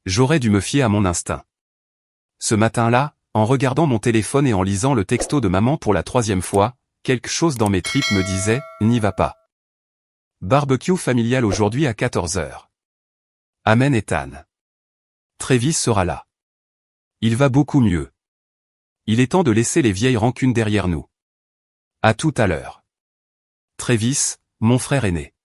J'aurais dû me fier à mon instinct. Ce matin-là, en regardant mon téléphone et en lisant le texto de maman pour la 3e fois, quelque chose dans mes tripes me disait « N'y va pas ». Barbecue familial aujourd'hui à 14 h. Amen Ethan. Travis sera là. Il va beaucoup mieux. Il est temps de laisser les vieilles rancunes derrière nous. À tout à l'heure. Travis, mon frère aîné.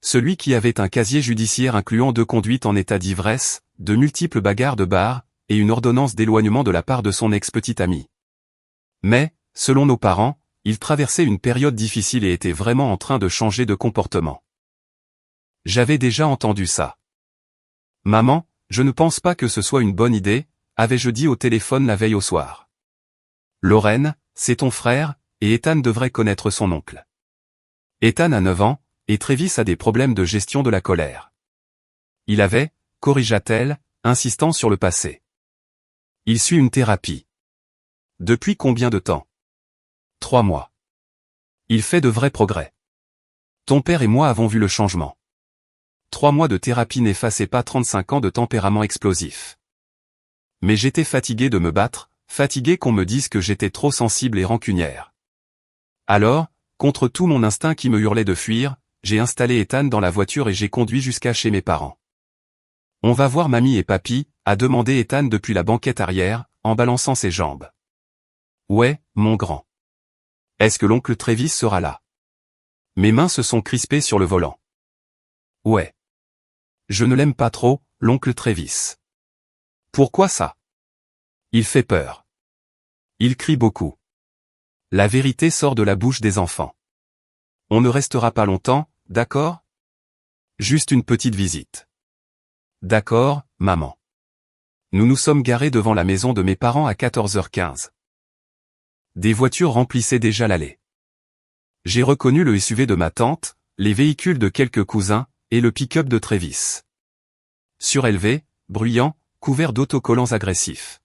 Celui qui avait un casier judiciaire incluant 2 conduites en état d'ivresse, de multiples bagarres de bar, et une ordonnance d'éloignement de la part de son ex-petite amie. Mais, selon nos parents, il traversait une période difficile et était vraiment en train de changer de comportement. J'avais déjà entendu ça. Maman, je ne pense pas que ce soit une bonne idée, avais-je dit au téléphone la veille au soir. Lorraine, c'est ton frère, et Ethan devrait connaître son oncle. Ethan a 9 ans, et Travis a des problèmes de gestion de la colère. Il avait, corrigea-t-elle, insistant sur le passé. Il suit une thérapie. Depuis combien de temps? 3 mois. Il fait de vrais progrès. Ton père et moi avons vu le changement. 3 mois de thérapie n'effaçaient pas 35 ans de tempérament explosif. Mais j'étais fatigué de me battre, fatigué qu'on me dise que j'étais trop sensible et rancunière. Alors, contre tout mon instinct qui me hurlait de fuir, j'ai installé Ethan dans la voiture et j'ai conduit jusqu'à chez mes parents. On va voir mamie et papy, a demandé Ethan depuis la banquette arrière, en balançant ses jambes. Ouais, mon grand. Est-ce que l'oncle Travis sera là? Mes mains se sont crispées sur le volant. Ouais. Je ne l'aime pas trop, l'oncle Travis. Pourquoi ça? Il fait peur. Il crie beaucoup. La vérité sort de la bouche des enfants. On ne restera pas longtemps, d'accord? Juste une petite visite. D'accord, maman. Nous nous sommes garés devant la maison de mes parents à 14 h 15. Des voitures remplissaient déjà l'allée. J'ai reconnu le SUV de ma tante, les véhicules de quelques cousins, et le pick-up de Travis. Surélevé, bruyant, couvert d'autocollants agressifs.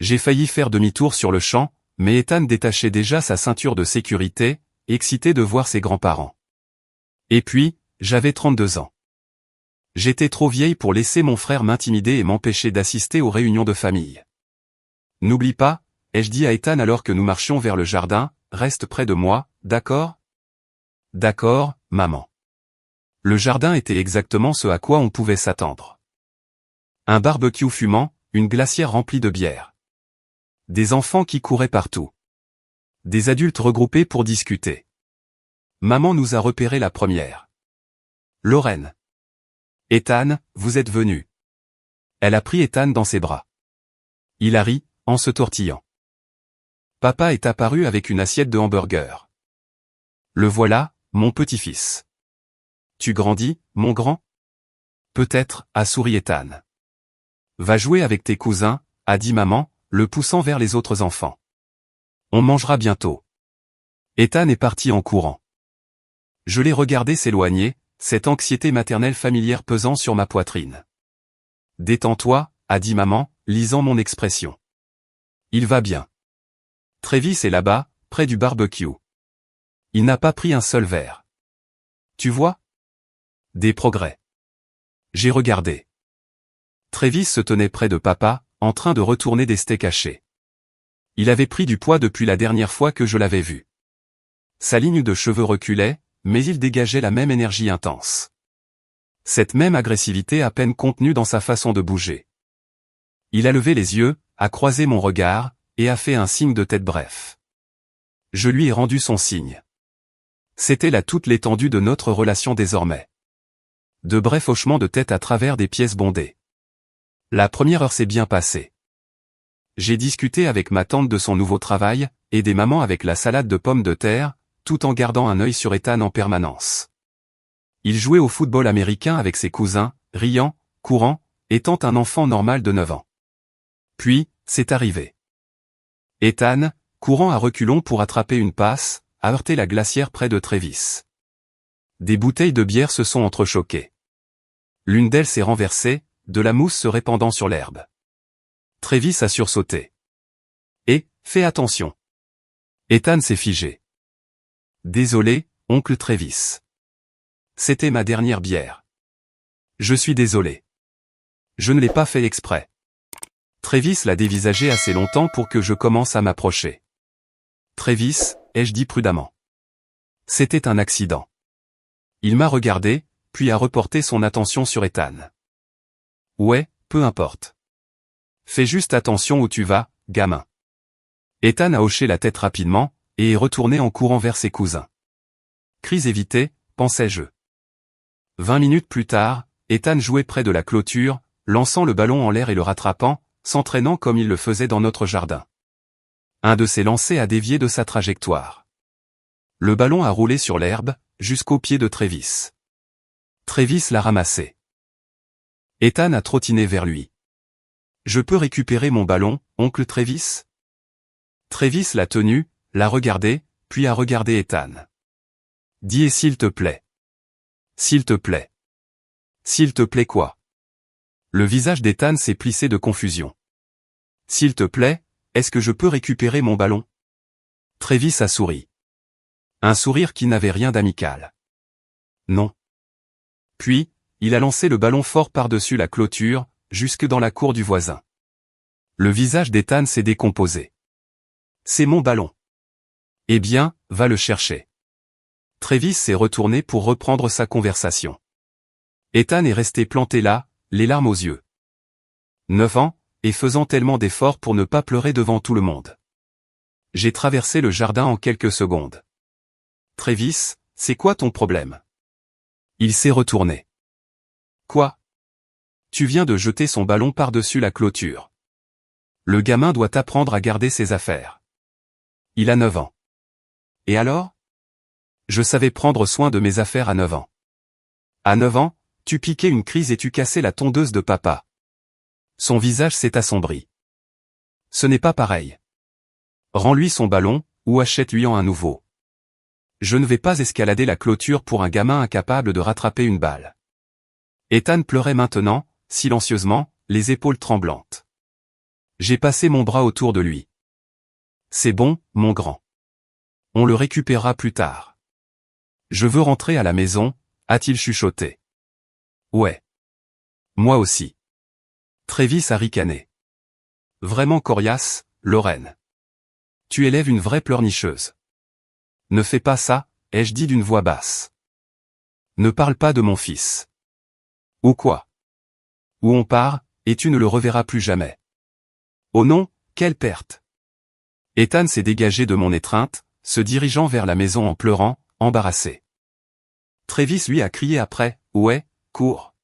J'ai failli faire demi-tour sur le champ, mais Ethan détachait déjà sa ceinture de sécurité, excité de voir ses grands-parents. Et puis, j'avais 32 ans. J'étais trop vieille pour laisser mon frère m'intimider et m'empêcher d'assister aux réunions de famille. N'oublie pas, ai-je dit à Ethan alors que nous marchions vers le jardin, reste près de moi, d'accord? D'accord, maman. Le jardin était exactement ce à quoi on pouvait s'attendre. Un barbecue fumant, une glacière remplie de bière. Des enfants qui couraient partout. Des adultes regroupés pour discuter. Maman nous a repéré la première. Lorraine. Ethan, vous êtes venu. Elle a pris Ethan dans ses bras. Il a ri, en se tortillant. Papa est apparu avec une assiette de hamburger. Le voilà, mon petit-fils. Tu grandis, mon grand? Peut-être, a souri Ethan. Va jouer avec tes cousins, a dit maman, le poussant vers les autres enfants. On mangera bientôt. Ethan est parti en courant. Je l'ai regardé s'éloigner, cette anxiété maternelle familière pesant sur ma poitrine. Détends-toi, a dit maman, lisant mon expression. Il va bien. Travis est là-bas, près du barbecue. Il n'a pas pris un seul verre. Tu vois? Des progrès. J'ai regardé. Travis se tenait près de papa, en train de retourner des steaks hachés. Il avait pris du poids depuis la dernière fois que je l'avais vu. Sa ligne de cheveux reculait, mais il dégageait la même énergie intense. Cette même agressivité à peine contenue dans sa façon de bouger. Il a levé les yeux, a croisé mon regard, et a fait un signe de tête bref. Je lui ai rendu son signe. C'était là toute l'étendue de notre relation désormais. De brefs hochements de tête à travers des pièces bondées. La première heure s'est bien passée. J'ai discuté avec ma tante de son nouveau travail, et des mamans avec la salade de pommes de terre, tout en gardant un œil sur Ethan en permanence. Il jouait au football américain avec ses cousins, riant, courant, étant un enfant normal de 9 ans. Puis, c'est arrivé. Ethan, courant à reculons pour attraper une passe, a heurté la glacière près de Travis. Des bouteilles de bière se sont entrechoquées. L'une d'elles s'est renversée, de la mousse se répandant sur l'herbe. Travis a sursauté. Et, fais attention. Ethan s'est figé. Désolé, oncle Travis. C'était ma dernière bière. Je suis désolé. Je ne l'ai pas fait exprès. Travis l'a dévisagé assez longtemps pour que je commence à m'approcher. Travis, ai-je dit prudemment. C'était un accident. Il m'a regardé, puis a reporté son attention sur Ethan. Ouais, peu importe. Fais juste attention où tu vas, gamin. Ethan a hoché la tête rapidement, et est retourné en courant vers ses cousins. Crise évitée, pensais-je. 20 minutes plus tard, Ethan jouait près de la clôture, lançant le ballon en l'air et le rattrapant, s'entraînant comme il le faisait dans notre jardin. Un de ses lancers a dévié de sa trajectoire. Le ballon a roulé sur l'herbe, jusqu'au pied de Travis. Travis l'a ramassé. Ethan a trottiné vers lui. Je peux récupérer mon ballon, oncle Travis? Travis l'a tenu, l'a regardé, puis a regardé Ethan. Dis s'il te plaît. S'il te plaît. S'il te plaît quoi? Le visage d'Ethan s'est plissé de confusion. S'il te plaît, est-ce que je peux récupérer mon ballon? Travis a souri. Un sourire qui n'avait rien d'amical. Non. Puis, il a lancé le ballon fort par-dessus la clôture, jusque dans la cour du voisin. Le visage d'Ethan s'est décomposé. C'est mon ballon. Eh bien, va le chercher. Travis s'est retourné pour reprendre sa conversation. Ethan est resté planté là, les larmes aux yeux. 9 ans, et faisant tellement d'efforts pour ne pas pleurer devant tout le monde. J'ai traversé le jardin en quelques secondes. Travis, c'est quoi ton problème? Il s'est retourné. Quoi? Tu viens de jeter son ballon par-dessus la clôture. Le gamin doit apprendre à garder ses affaires. Il a 9 ans. Et alors? Je savais prendre soin de mes affaires à 9 ans. À 9 ans, tu piquais une crise et tu cassais la tondeuse de papa. Son visage s'est assombri. Ce n'est pas pareil. Rends-lui son ballon, ou achète-lui-en un nouveau. Je ne vais pas escalader la clôture pour un gamin incapable de rattraper une balle. Ethan pleurait maintenant, silencieusement, les épaules tremblantes. J'ai passé mon bras autour de lui. C'est bon, mon grand. On le récupérera plus tard. Je veux rentrer à la maison, a-t-il chuchoté. Ouais. Moi aussi. Travis a ricané. Vraiment coriace, Lorraine. Tu élèves une vraie pleurnicheuse. Ne fais pas ça, ai-je dit d'une voix basse. Ne parle pas de mon fils. Ou quoi? Où on part, et tu ne le reverras plus jamais. Oh non, quelle perte! Ethan s'est dégagé de mon étreinte, se dirigeant vers la maison en pleurant, embarrassé. Travis lui a crié après, ouais, cours.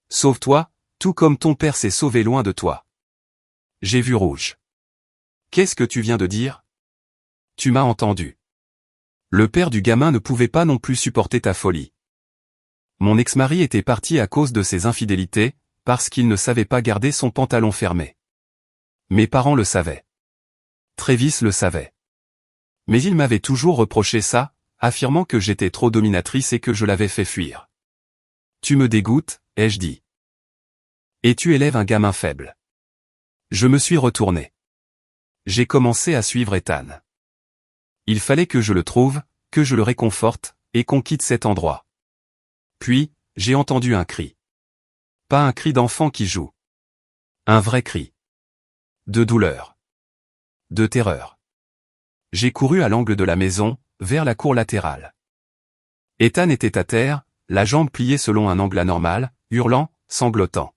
Sauve-toi, tout comme ton père s'est sauvé loin de toi. J'ai vu rouge. Qu'est-ce que tu viens de dire? Tu m'as entendu. Le père du gamin ne pouvait pas non plus supporter ta folie. Mon ex-mari était parti à cause de ses infidélités, parce qu'il ne savait pas garder son pantalon fermé. Mes parents le savaient. Travis le savait. Mais il m'avait toujours reproché ça, affirmant que j'étais trop dominatrice et que je l'avais fait fuir. Tu me dégoûtes, ai-je dit. Et tu élèves un gamin faible. Je me suis retourné. J'ai commencé à suivre Ethan. Il fallait que je le trouve, que je le réconforte, et qu'on quitte cet endroit. Puis, j'ai entendu un cri. Pas un cri d'enfant qui joue. Un vrai cri. De douleur. De terreur. J'ai couru à l'angle de la maison, vers la cour latérale. Ethan était à terre, la jambe pliée selon un angle anormal, hurlant, sanglotant.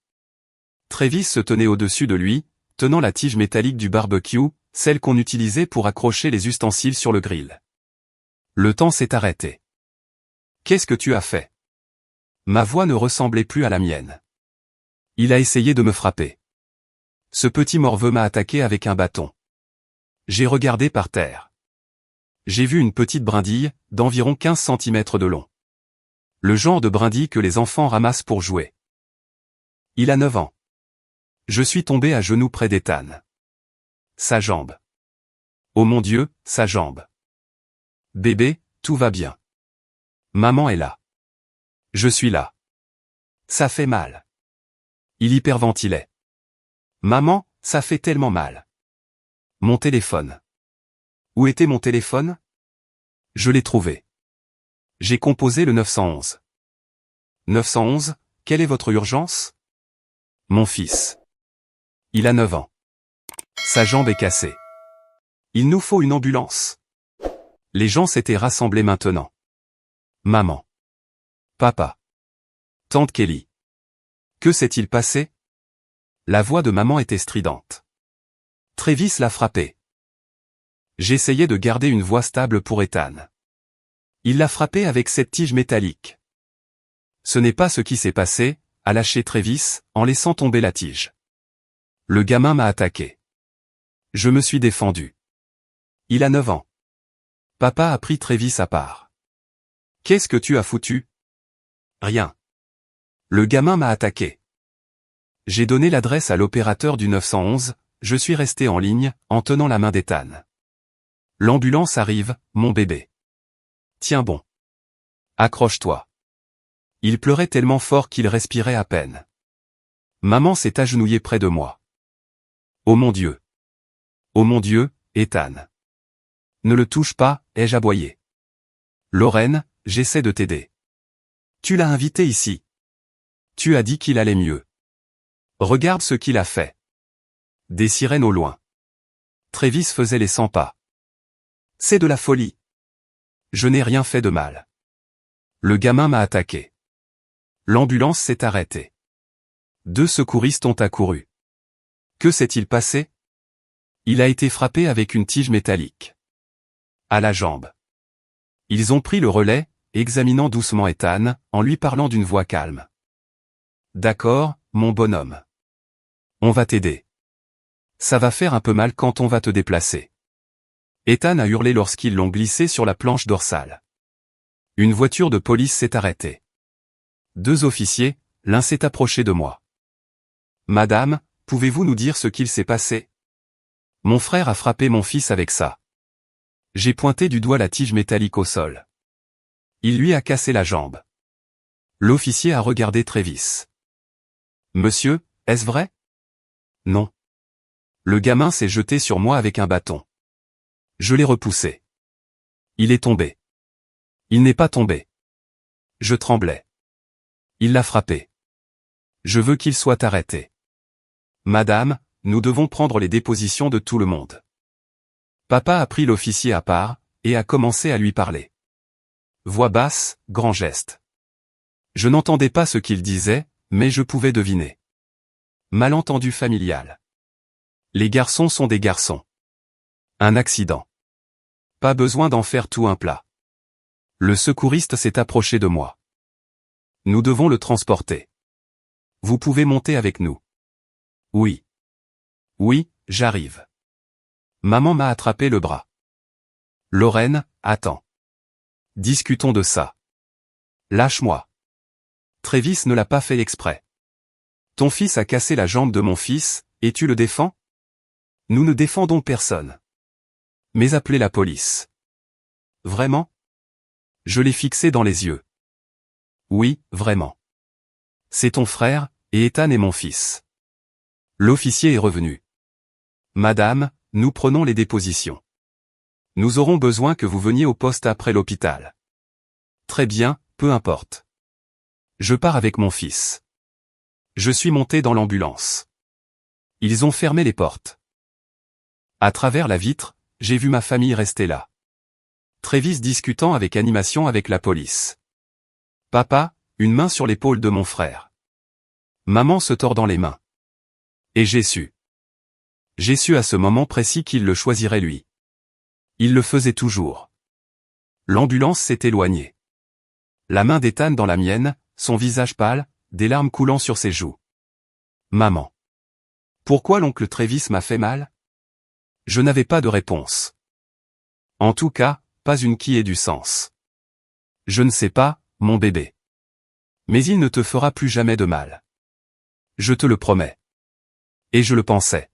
Travis se tenait au-dessus de lui, tenant la tige métallique du barbecue, celle qu'on utilisait pour accrocher les ustensiles sur le grill. Le temps s'est arrêté. Qu'est-ce que tu as fait? Ma voix ne ressemblait plus à la mienne. Il a essayé de me frapper. Ce petit morveux m'a attaqué avec un bâton. J'ai regardé par terre. J'ai vu une petite brindille, d'environ 15 cm de long. Le genre de brindille que les enfants ramassent pour jouer. Il a 9 ans. Je suis tombé à genoux près d'Ethan. Sa jambe. Oh mon Dieu, sa jambe. Bébé, tout va bien. Maman est là. Je suis là. Ça fait mal. Il hyperventilait. Maman, ça fait tellement mal. Mon téléphone. Où était mon téléphone? Je l'ai trouvé. J'ai composé le 911. 911, quelle est votre urgence? Mon fils. Il a 9 ans. Sa jambe est cassée. Il nous faut une ambulance. Les gens s'étaient rassemblés maintenant. Maman. Papa. Tante Kelly. Que s'est-il passé? La voix de maman était stridente. Travis l'a frappé. J'essayais de garder une voix stable pour Ethan. Il l'a frappé avec cette tige métallique. Ce n'est pas ce qui s'est passé, a lâché Travis, en laissant tomber la tige. Le gamin m'a attaqué. Je me suis défendu. Il a 9 ans. Papa a pris Travis à part. Qu'est-ce que tu as foutu? Rien. Le gamin m'a attaqué. J'ai donné l'adresse à l'opérateur du 911, je suis resté en ligne, en tenant la main d'Ethan. L'ambulance arrive, mon bébé. Tiens bon. Accroche-toi. Il pleurait tellement fort qu'il respirait à peine. Maman s'est agenouillée près de moi. Oh mon Dieu. Oh mon Dieu, Ethan. Ne le touche pas, ai-je aboyé. Lorraine, j'essaie de t'aider. Tu l'as invité ici. Tu as dit qu'il allait mieux. Regarde ce qu'il a fait. Des sirènes au loin. Travis faisait les 100 pas. C'est de la folie. Je n'ai rien fait de mal. Le gamin m'a attaqué. L'ambulance s'est arrêtée. 2 secouristes ont accouru. Que s'est-il passé? Il a été frappé avec une tige métallique. À la jambe. Ils ont pris le relais, examinant doucement Ethan, en lui parlant d'une voix calme. D'accord, mon bonhomme. On va t'aider. Ça va faire un peu mal quand on va te déplacer. Ethan a hurlé lorsqu'ils l'ont glissé sur la planche dorsale. Une voiture de police s'est arrêtée. 2 officiers, l'un s'est approché de moi. Madame, pouvez-vous nous dire ce qu'il s'est passé? Mon frère a frappé mon fils avec ça. J'ai pointé du doigt la tige métallique au sol. Il lui a cassé la jambe. L'officier a regardé Travis. Monsieur, est-ce vrai? Non. Le gamin s'est jeté sur moi avec un bâton. Je l'ai repoussé. Il est tombé. Il n'est pas tombé. Je tremblais. Il l'a frappé. Je veux qu'il soit arrêté. Madame, nous devons prendre les dépositions de tout le monde. Papa a pris l'officier à part, et a commencé à lui parler. Voix basse, grand geste. Je n'entendais pas ce qu'il disait, mais je pouvais deviner. Malentendu familial. Les garçons sont des garçons. Un accident. Pas besoin d'en faire tout un plat. Le secouriste s'est approché de moi. Nous devons le transporter. Vous pouvez monter avec nous. Oui. Oui, j'arrive. Maman m'a attrapé le bras. Lorraine, attends. Discutons de ça. Lâche-moi. Travis ne l'a pas fait exprès. Ton fils a cassé la jambe de mon fils, et tu le défends? Nous ne défendons personne. Mais appelez la police. Vraiment? Je l'ai fixé dans les yeux. Oui, vraiment. C'est ton frère, et Ethan est mon fils. L'officier est revenu. Madame, nous prenons les dépositions. Nous aurons besoin que vous veniez au poste après l'hôpital. Très bien, peu importe. Je pars avec mon fils. Je suis monté dans l'ambulance. Ils ont fermé les portes. À travers la vitre, j'ai vu ma famille rester là. Travis discutant avec animation avec la police. Papa, une main sur l'épaule de mon frère. Maman se tordant les mains. Et j'ai su. J'ai su à ce moment précis qu'il le choisirait lui. Il le faisait toujours. L'ambulance s'est éloignée. La main d'Ethan dans la mienne, son visage pâle, des larmes coulant sur ses joues. Maman. Pourquoi l'oncle Travis m'a fait mal? Je n'avais pas de réponse. En tout cas, pas une qui ait du sens. Je ne sais pas, mon bébé. Mais il ne te fera plus jamais de mal. Je te le promets. Et je le pensais.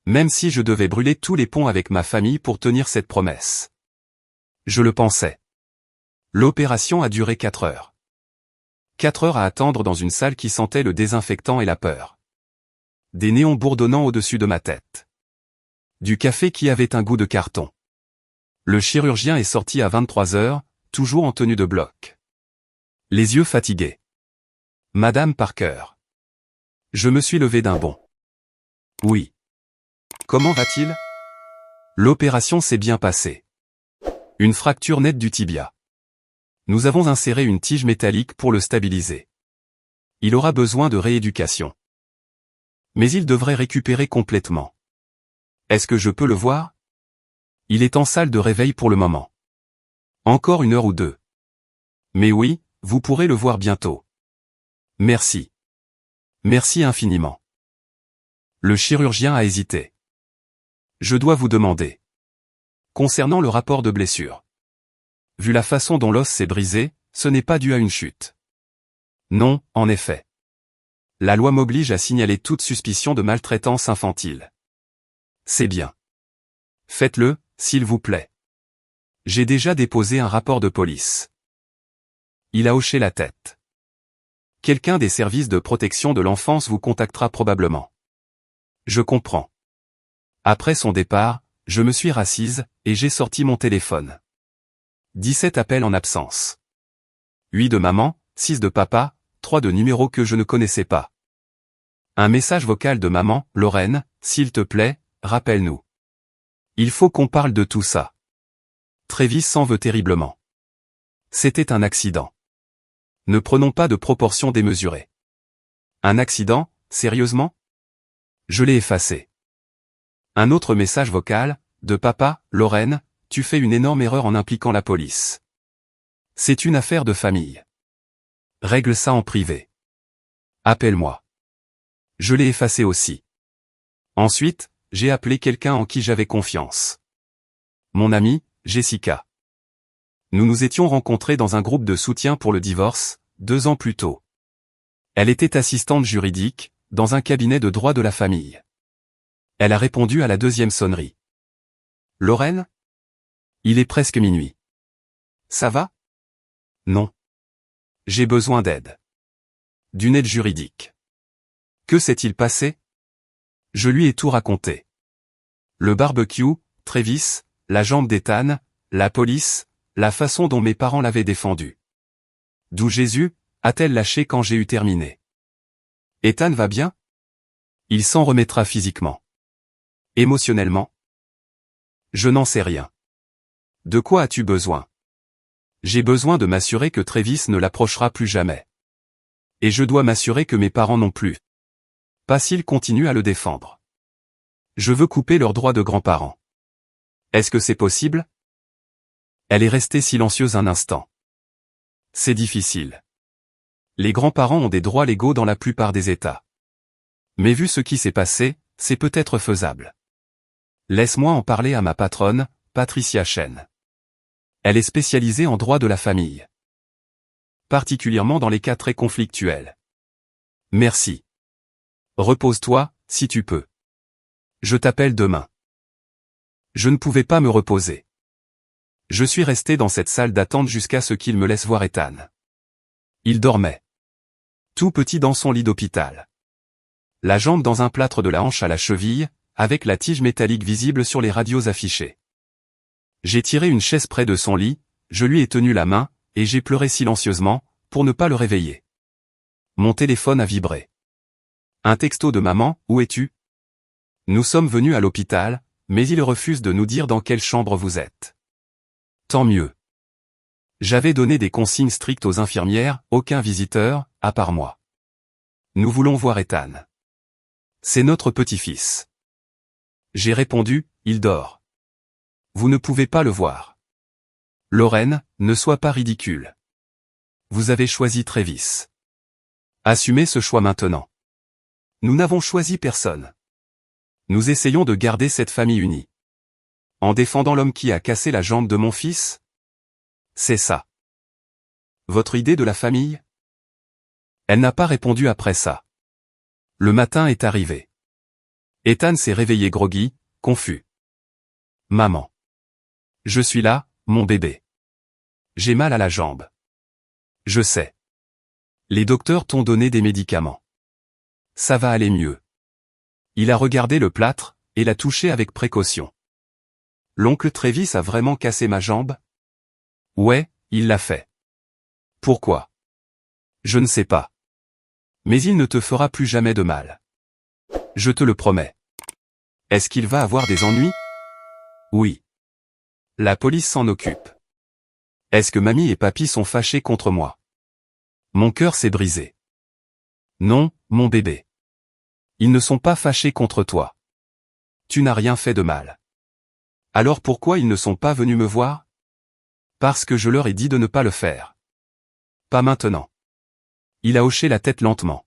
Même si je devais brûler tous les ponts avec ma famille pour tenir cette promesse. Je le pensais. L'opération a duré 4 heures. 4 heures à attendre dans une salle qui sentait le désinfectant et la peur. Des néons bourdonnant au-dessus de ma tête. Du café qui avait un goût de carton. Le chirurgien est sorti à 23 heures, toujours en tenue de bloc. Les yeux fatigués. Madame Parker. Je me suis levé d'un bond. Oui. Comment va-t-il? L'opération s'est bien passée. Une fracture nette du tibia. Nous avons inséré une tige métallique pour le stabiliser. Il aura besoin de rééducation. Mais il devrait récupérer complètement. Est-ce que je peux le voir? Il est en salle de réveil pour le moment. Encore 1 heure ou 2. Mais oui, vous pourrez le voir bientôt. Merci. Merci infiniment. Le chirurgien a hésité. Je dois vous demander. Concernant le rapport de blessure. Vu la façon dont l'os s'est brisé, ce n'est pas dû à une chute. Non, en effet. La loi m'oblige à signaler toute suspicion de maltraitance infantile. C'est bien. Faites-le, s'il vous plaît. J'ai déjà déposé un rapport de police. Il a hoché la tête. Quelqu'un des services de protection de l'enfance vous contactera probablement. Je comprends. Après son départ, je me suis rassise, et j'ai sorti mon téléphone. 17 appels en absence. 8 de maman, 6 de papa, 3 de numéros que je ne connaissais pas. Un message vocal de maman, Lorraine, s'il te plaît, rappelle-nous. Il faut qu'on parle de tout ça. Travis s'en veut terriblement. C'était un accident. Ne prenons pas de proportions démesurées. Un accident, sérieusement? Je l'ai effacé. Un autre message vocal, de papa, Lorraine, tu fais une énorme erreur en impliquant la police. C'est une affaire de famille. Règle ça en privé. Appelle-moi. Je l'ai effacé aussi. Ensuite, j'ai appelé quelqu'un en qui j'avais confiance. Mon amie, Jessica. Nous nous étions rencontrés dans un groupe de soutien pour le divorce, 2 ans plus tôt. Elle était assistante juridique, dans un cabinet de droit de la famille. Elle a répondu à la 2e sonnerie. Lorraine? Il est presque minuit. Ça va? Non. J'ai besoin d'aide. D'une aide juridique. Que s'est-il passé? Je lui ai tout raconté. Le barbecue, Travis, la jambe d'Ethan, la police, la façon dont mes parents l'avaient défendu. D'où Jésus, a-t-elle lâché quand j'ai eu terminé? Ethan va bien? Il s'en remettra physiquement. Émotionnellement? Je n'en sais rien. De quoi as-tu besoin? J'ai besoin de m'assurer que Travis ne l'approchera plus jamais. Et je dois m'assurer que mes parents non plus. Pas s'ils continuent à le défendre. Je veux couper leurs droits de grands-parents. Est-ce que c'est possible? Elle est restée silencieuse un instant. C'est difficile. Les grands-parents ont des droits légaux dans la plupart des États. Mais vu ce qui s'est passé, c'est peut-être faisable. Laisse-moi en parler à ma patronne, Patricia Chen. Elle est spécialisée en droit de la famille. Particulièrement dans les cas très conflictuels. Merci. Repose-toi, si tu peux. Je t'appelle demain. Je ne pouvais pas me reposer. Je suis resté dans cette salle d'attente jusqu'à ce qu'il me laisse voir Ethan. Il dormait. Tout petit dans son lit d'hôpital. La jambe dans un plâtre de la hanche à la cheville, avec la tige métallique visible sur les radios affichés. J'ai tiré une chaise près de son lit, je lui ai tenu la main, et j'ai pleuré silencieusement, pour ne pas le réveiller. Mon téléphone a vibré. Un texto de maman, où es-tu? Nous sommes venus à l'hôpital, mais il refuse de nous dire dans quelle chambre vous êtes. Tant mieux. J'avais donné des consignes strictes aux infirmières, aucun visiteur, à part moi. Nous voulons voir Ethan. C'est notre petit-fils. J'ai répondu, il dort. Vous ne pouvez pas le voir. Lorraine, ne sois pas ridicule. Vous avez choisi Travis. Assumez ce choix maintenant. Nous n'avons choisi personne. Nous essayons de garder cette famille unie. En défendant l'homme qui a cassé la jambe de mon fils? C'est ça. Votre idée de la famille? Elle n'a pas répondu après ça. Le matin est arrivé. Ethan s'est réveillé groggy, confus. Maman. Je suis là, mon bébé. J'ai mal à la jambe. Je sais. Les docteurs t'ont donné des médicaments. Ça va aller mieux. Il a regardé le plâtre, et l'a touché avec précaution. L'oncle Travis a vraiment cassé ma jambe? Ouais, il l'a fait. Pourquoi? Je ne sais pas. Mais il ne te fera plus jamais de mal. Je te le promets. Est-ce qu'il va avoir des ennuis? Oui. La police s'en occupe. Est-ce que mamie et papy sont fâchés contre moi? Mon cœur s'est brisé. Non, mon bébé. Ils ne sont pas fâchés contre toi. Tu n'as rien fait de mal. Alors pourquoi ils ne sont pas venus me voir? Parce que je leur ai dit de ne pas le faire. Pas maintenant. Il a hoché la tête lentement.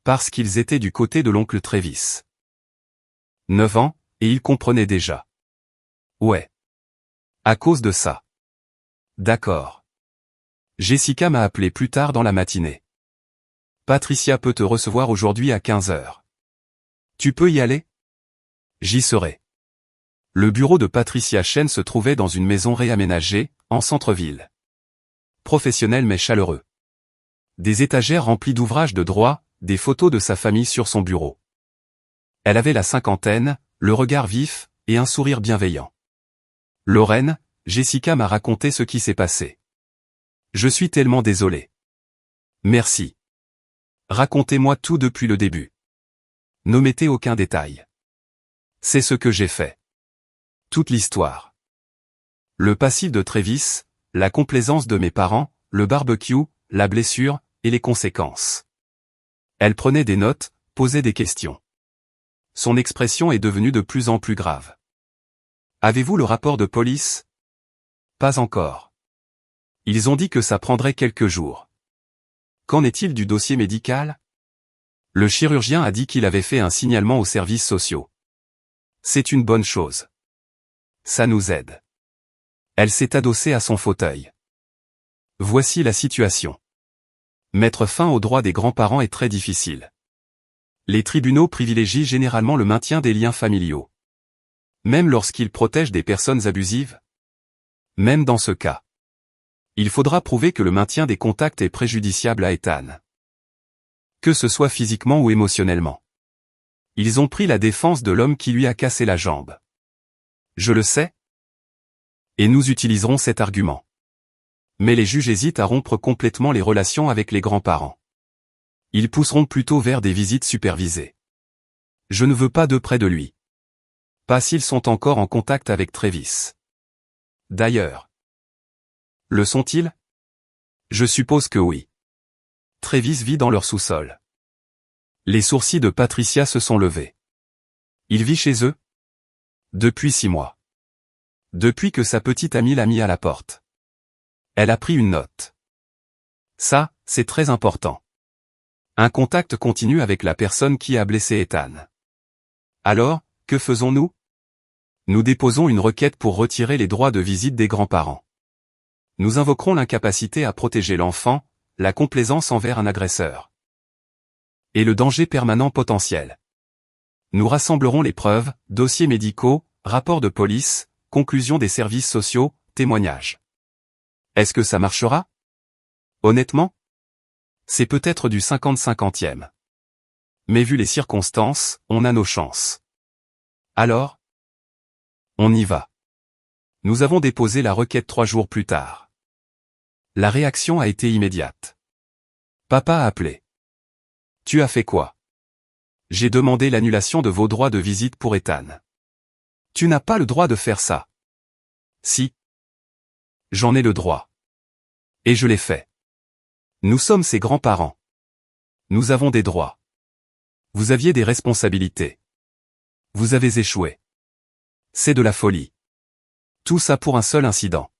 Parce qu'ils étaient du côté de l'oncle Travis. 9 ans, et il comprenait déjà. Ouais. À cause de ça. D'accord. Jessica m'a appelé plus tard dans la matinée. Patricia peut te recevoir aujourd'hui à 15 heures. Tu peux y aller? J'y serai. Le bureau de Patricia Chen se trouvait dans une maison réaménagée, en centre-ville. Professionnel mais chaleureux. Des étagères remplies d'ouvrages de droit, des photos de sa famille sur son bureau. Elle avait la cinquantaine, le regard vif, et un sourire bienveillant. Lorraine, Jessica m'a raconté ce qui s'est passé. Je suis tellement désolé. Merci. Racontez-moi tout depuis le début. N'omettez aucun détail. C'est ce que j'ai fait. Toute l'histoire. Le passif de Travis, la complaisance de mes parents, le barbecue, la blessure, et les conséquences. Elle prenait des notes, posait des questions. Son expression est devenue de plus en plus grave. Avez-vous le rapport de police? Pas encore. Ils ont dit que ça prendrait quelques jours. Qu'en est-il du dossier médical? Le chirurgien a dit qu'il avait fait un signalement aux services sociaux. C'est une bonne chose. Ça nous aide. Elle s'est adossée à son fauteuil. Voici la situation. Mettre fin aux droits des grands-parents est très difficile. Les tribunaux privilégient généralement le maintien des liens familiaux. Même lorsqu'ils protègent des personnes abusives. Même dans ce cas. Il faudra prouver que le maintien des contacts est préjudiciable à Ethan. Que ce soit physiquement ou émotionnellement. Ils ont pris la défense de l'homme qui lui a cassé la jambe. Je le sais. Et nous utiliserons cet argument. Mais les juges hésitent à rompre complètement les relations avec les grands-parents. Ils pousseront plutôt vers des visites supervisées. Je ne veux pas de près de lui. Pas s'ils sont encore en contact avec Travis. D'ailleurs. Le sont-ils? Je suppose que oui. Travis vit dans leur sous-sol. Les sourcils de Patricia se sont levés. Il vit chez eux? Depuis 6 mois. Depuis que sa petite amie l'a mis à la porte. Elle a pris une note. Ça, c'est très important. Un contact continu avec la personne qui a blessé Ethan. Alors, que faisons-nous? Nous déposons une requête pour retirer les droits de visite des grands-parents. Nous invoquerons l'incapacité à protéger l'enfant, la complaisance envers un agresseur. Et le danger permanent potentiel. Nous rassemblerons les preuves, dossiers médicaux, rapports de police, conclusions des services sociaux, témoignages. Est-ce que ça marchera? Honnêtement? C'est peut-être du 50-50e. Mais vu les circonstances, on a nos chances. Alors? On y va. Nous avons déposé la requête 3 jours plus tard. La réaction a été immédiate. Papa a appelé. Tu as fait quoi? J'ai demandé l'annulation de vos droits de visite pour Ethan. Tu n'as pas le droit de faire ça. Si. J'en ai le droit. Et je l'ai fait. Nous sommes ses grands-parents. Nous avons des droits. Vous aviez des responsabilités. Vous avez échoué. C'est de la folie. Tout ça pour un seul incident.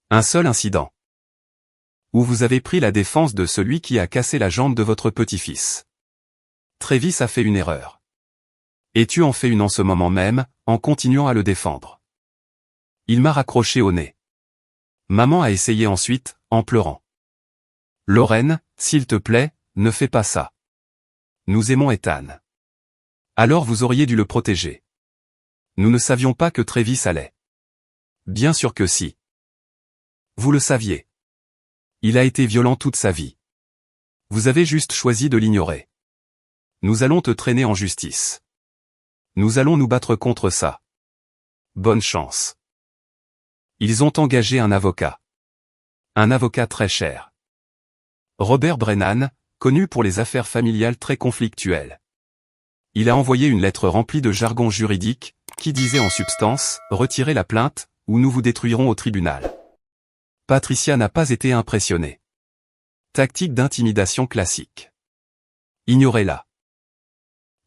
Un seul incident. Où vous avez pris la défense de celui qui a cassé la jambe de votre petit-fils. Travis a fait une erreur. Et tu en fais une en ce moment même, en continuant à le défendre. Il m'a raccroché au nez. Maman a essayé ensuite, en pleurant. Lorraine, s'il te plaît, ne fais pas ça. Nous aimons Ethan. Alors vous auriez dû le protéger. Nous ne savions pas que Travis allait. Bien sûr que si. Vous le saviez. Il a été violent toute sa vie. Vous avez juste choisi de l'ignorer. Nous allons te traîner en justice. Nous allons nous battre contre ça. Bonne chance. Ils ont engagé un avocat. Un avocat très cher. Robert Brennan, connu pour les affaires familiales très conflictuelles. Il a envoyé une lettre remplie de jargon juridique, qui disait en substance « Retirez la plainte, ou nous vous détruirons au tribunal ». Patricia n'a pas été impressionnée. Tactique d'intimidation classique. Ignorez-la.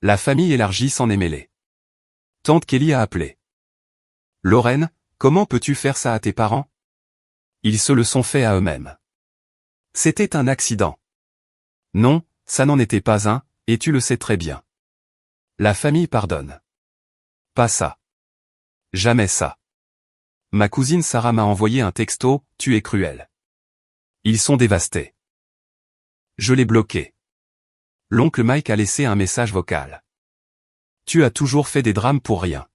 La famille élargie s'en est mêlée. Tante Kelly a appelé. Lorraine, comment peux-tu faire ça à tes parents? Ils se le sont fait à eux-mêmes. C'était un accident. Non, ça n'en était pas un, et tu le sais très bien. La famille pardonne. Pas ça. Jamais ça. Ma cousine Sarah m'a envoyé un texto, tu es cruel. Ils sont dévastés. Je l'ai bloqué. L'oncle Mike a laissé un message vocal. Tu as toujours fait des drames pour rien.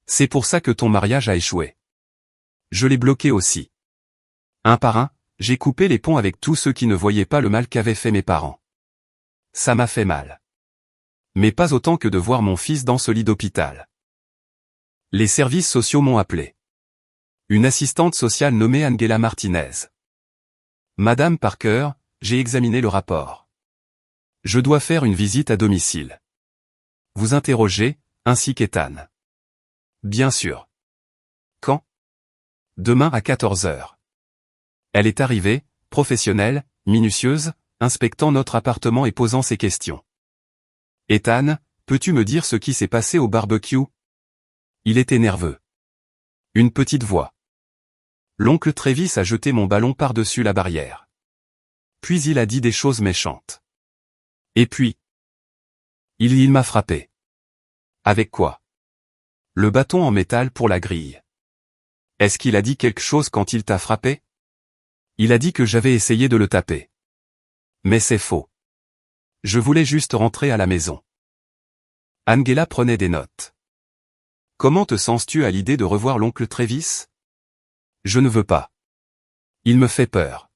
C'est pour ça que ton mariage a échoué. Je l'ai bloqué aussi. Un par un, j'ai coupé les ponts avec tous ceux qui ne voyaient pas le mal qu'avaient fait mes parents. Ça m'a fait mal. Mais pas autant que de voir mon fils dans ce lit d'hôpital. Les services sociaux m'ont appelé. Une assistante sociale nommée Angela Martinez. Madame Parker, j'ai examiné le rapport. Je dois faire une visite à domicile. Vous interrogez, ainsi qu'Ethan. Bien sûr. Quand? Demain à 14 heures. Elle est arrivée, professionnelle, minutieuse, inspectant notre appartement et posant ses questions. Ethan, peux-tu me dire ce qui s'est passé au barbecue? Il était nerveux. Une petite voix. L'oncle Travis a jeté mon ballon par-dessus la barrière. Puis il a dit des choses méchantes. Et puis, il m'a frappé. Avec quoi? Le bâton en métal pour la grille. Est-ce qu'il a dit quelque chose quand il t'a frappé? Il a dit que j'avais essayé de le taper. Mais c'est faux. Je voulais juste rentrer à la maison. Angela prenait des notes. Comment te sens-tu à l'idée de revoir l'oncle Travis? Je ne veux pas. Il me fait peur.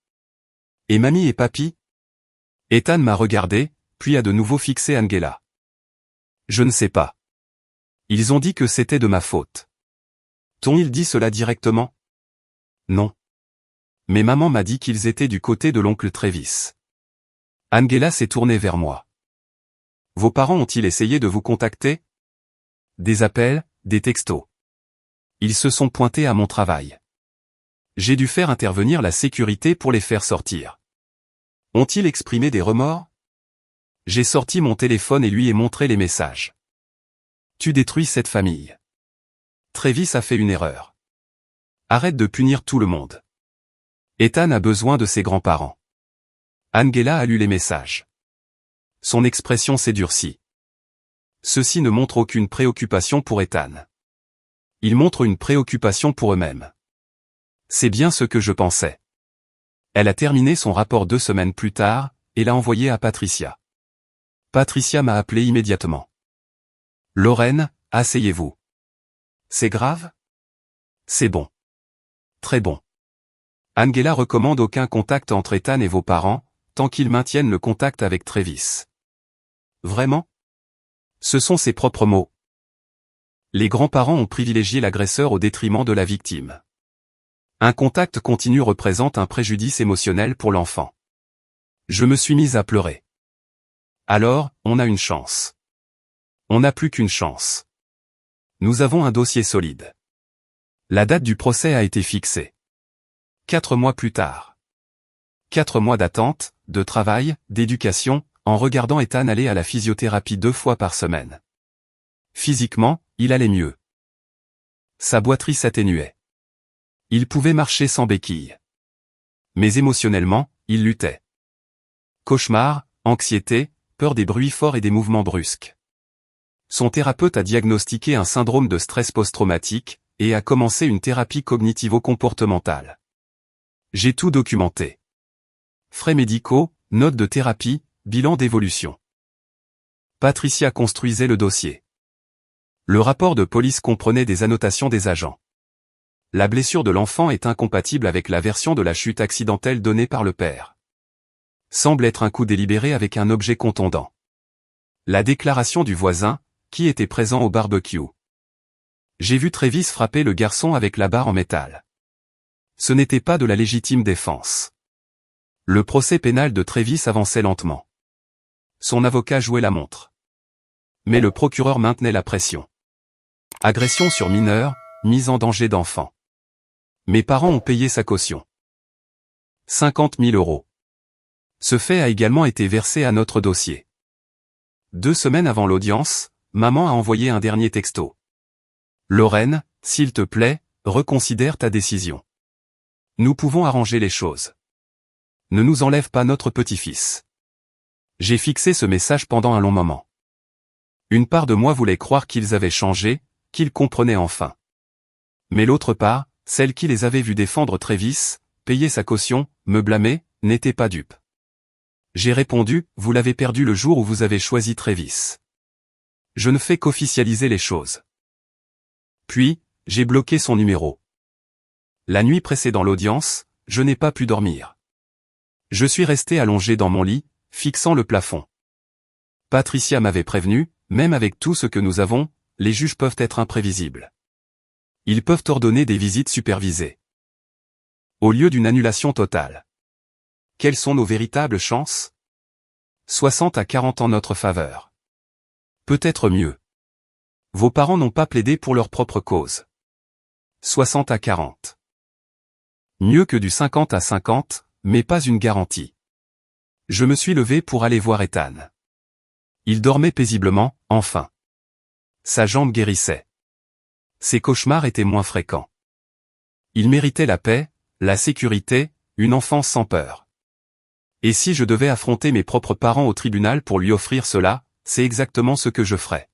Et mamie et papy? Ethan m'a regardé, puis a de nouveau fixé Angela. Je ne sais pas. Ils ont dit que c'était de ma faute. T'ont-ils dit cela directement? Non. Mais maman m'a dit qu'ils étaient du côté de l'oncle Travis. Angela s'est tournée vers moi. Vos parents ont-ils essayé de vous contacter? Des appels, des textos. Ils se sont pointés à mon travail. J'ai dû faire intervenir la sécurité pour les faire sortir. Ont-ils exprimé des remords? J'ai sorti mon téléphone et lui ai montré les messages. Tu détruis cette famille. Travis a fait une erreur. Arrête de punir tout le monde. Ethan a besoin de ses grands-parents. Angela a lu les messages. Son expression s'est durcie. Ceci ne montre aucune préoccupation pour Ethan. Ils montrent une préoccupation pour eux-mêmes. C'est bien ce que je pensais. Elle a terminé son rapport 2 semaines plus tard, et l'a envoyé à Patricia. Patricia m'a appelé immédiatement. Lorraine, asseyez-vous. C'est grave? C'est bon. Très bon. Angela recommande aucun contact entre Ethan et vos parents, tant qu'ils maintiennent le contact avec Travis. Vraiment? Ce sont ses propres mots. Les grands-parents ont privilégié l'agresseur au détriment de la victime. Un contact continu représente un préjudice émotionnel pour l'enfant. Je me suis mise à pleurer. Alors, on a une chance. On n'a plus qu'une chance. Nous avons un dossier solide. La date du procès a été fixée. 4 mois plus tard. 4 mois d'attente, de travail, d'éducation, en regardant Ethan aller à la physiothérapie 2 fois par semaine. Physiquement, il allait mieux. Sa boiterie s'atténuait. Il pouvait marcher sans béquille. Mais émotionnellement, il luttait. Cauchemars, anxiété, peur des bruits forts et des mouvements brusques. Son thérapeute a diagnostiqué un syndrome de stress post-traumatique, et a commencé une thérapie cognitivo-comportementale. J'ai tout documenté. Frais médicaux, notes de thérapie, bilan d'évolution. Patricia construisait le dossier. Le rapport de police comprenait des annotations des agents. La blessure de l'enfant est incompatible avec la version de la chute accidentelle donnée par le père. Semble être un coup délibéré avec un objet contondant. La déclaration du voisin, qui était présent au barbecue. J'ai vu Travis frapper le garçon avec la barre en métal. Ce n'était pas de la légitime défense. Le procès pénal de Travis avançait lentement. Son avocat jouait la montre. Mais le procureur maintenait la pression. Agression sur mineur, mise en danger d'enfant. Mes parents ont payé sa caution. 50 000 €. Ce fait a également été versé à notre dossier. 2 semaines avant l'audience, maman a envoyé un dernier texto. Lorraine, s'il te plaît, reconsidère ta décision. Nous pouvons arranger les choses. Ne nous enlève pas notre petit-fils. J'ai fixé ce message pendant un long moment. Une part de moi voulait croire qu'ils avaient changé, qu'ils comprenaient enfin. Mais l'autre part, celle qui les avait vus défendre Travis, payer sa caution, me blâmer, n'était pas dupe. J'ai répondu, vous l'avez perdu le jour où vous avez choisi Travis. Je ne fais qu'officialiser les choses. Puis, j'ai bloqué son numéro. La nuit précédant l'audience, je n'ai pas pu dormir. Je suis resté allongé dans mon lit, fixant le plafond. Patricia m'avait prévenu, même avec tout ce que nous avons, les juges peuvent être imprévisibles. Ils peuvent ordonner des visites supervisées. Au lieu d'une annulation totale. Quelles sont nos véritables chances? 60 à 40 en notre faveur. Peut-être mieux. Vos parents n'ont pas plaidé pour leur propre cause. 60 à 40. Mieux que du 50 à 50, mais pas une garantie. Je me suis levé pour aller voir Ethan. Il dormait paisiblement, enfin. Sa jambe guérissait. Ses cauchemars étaient moins fréquents. Il méritait la paix, la sécurité, une enfance sans peur. Et si je devais affronter mes propres parents au tribunal pour lui offrir cela, c'est exactement ce que je ferais.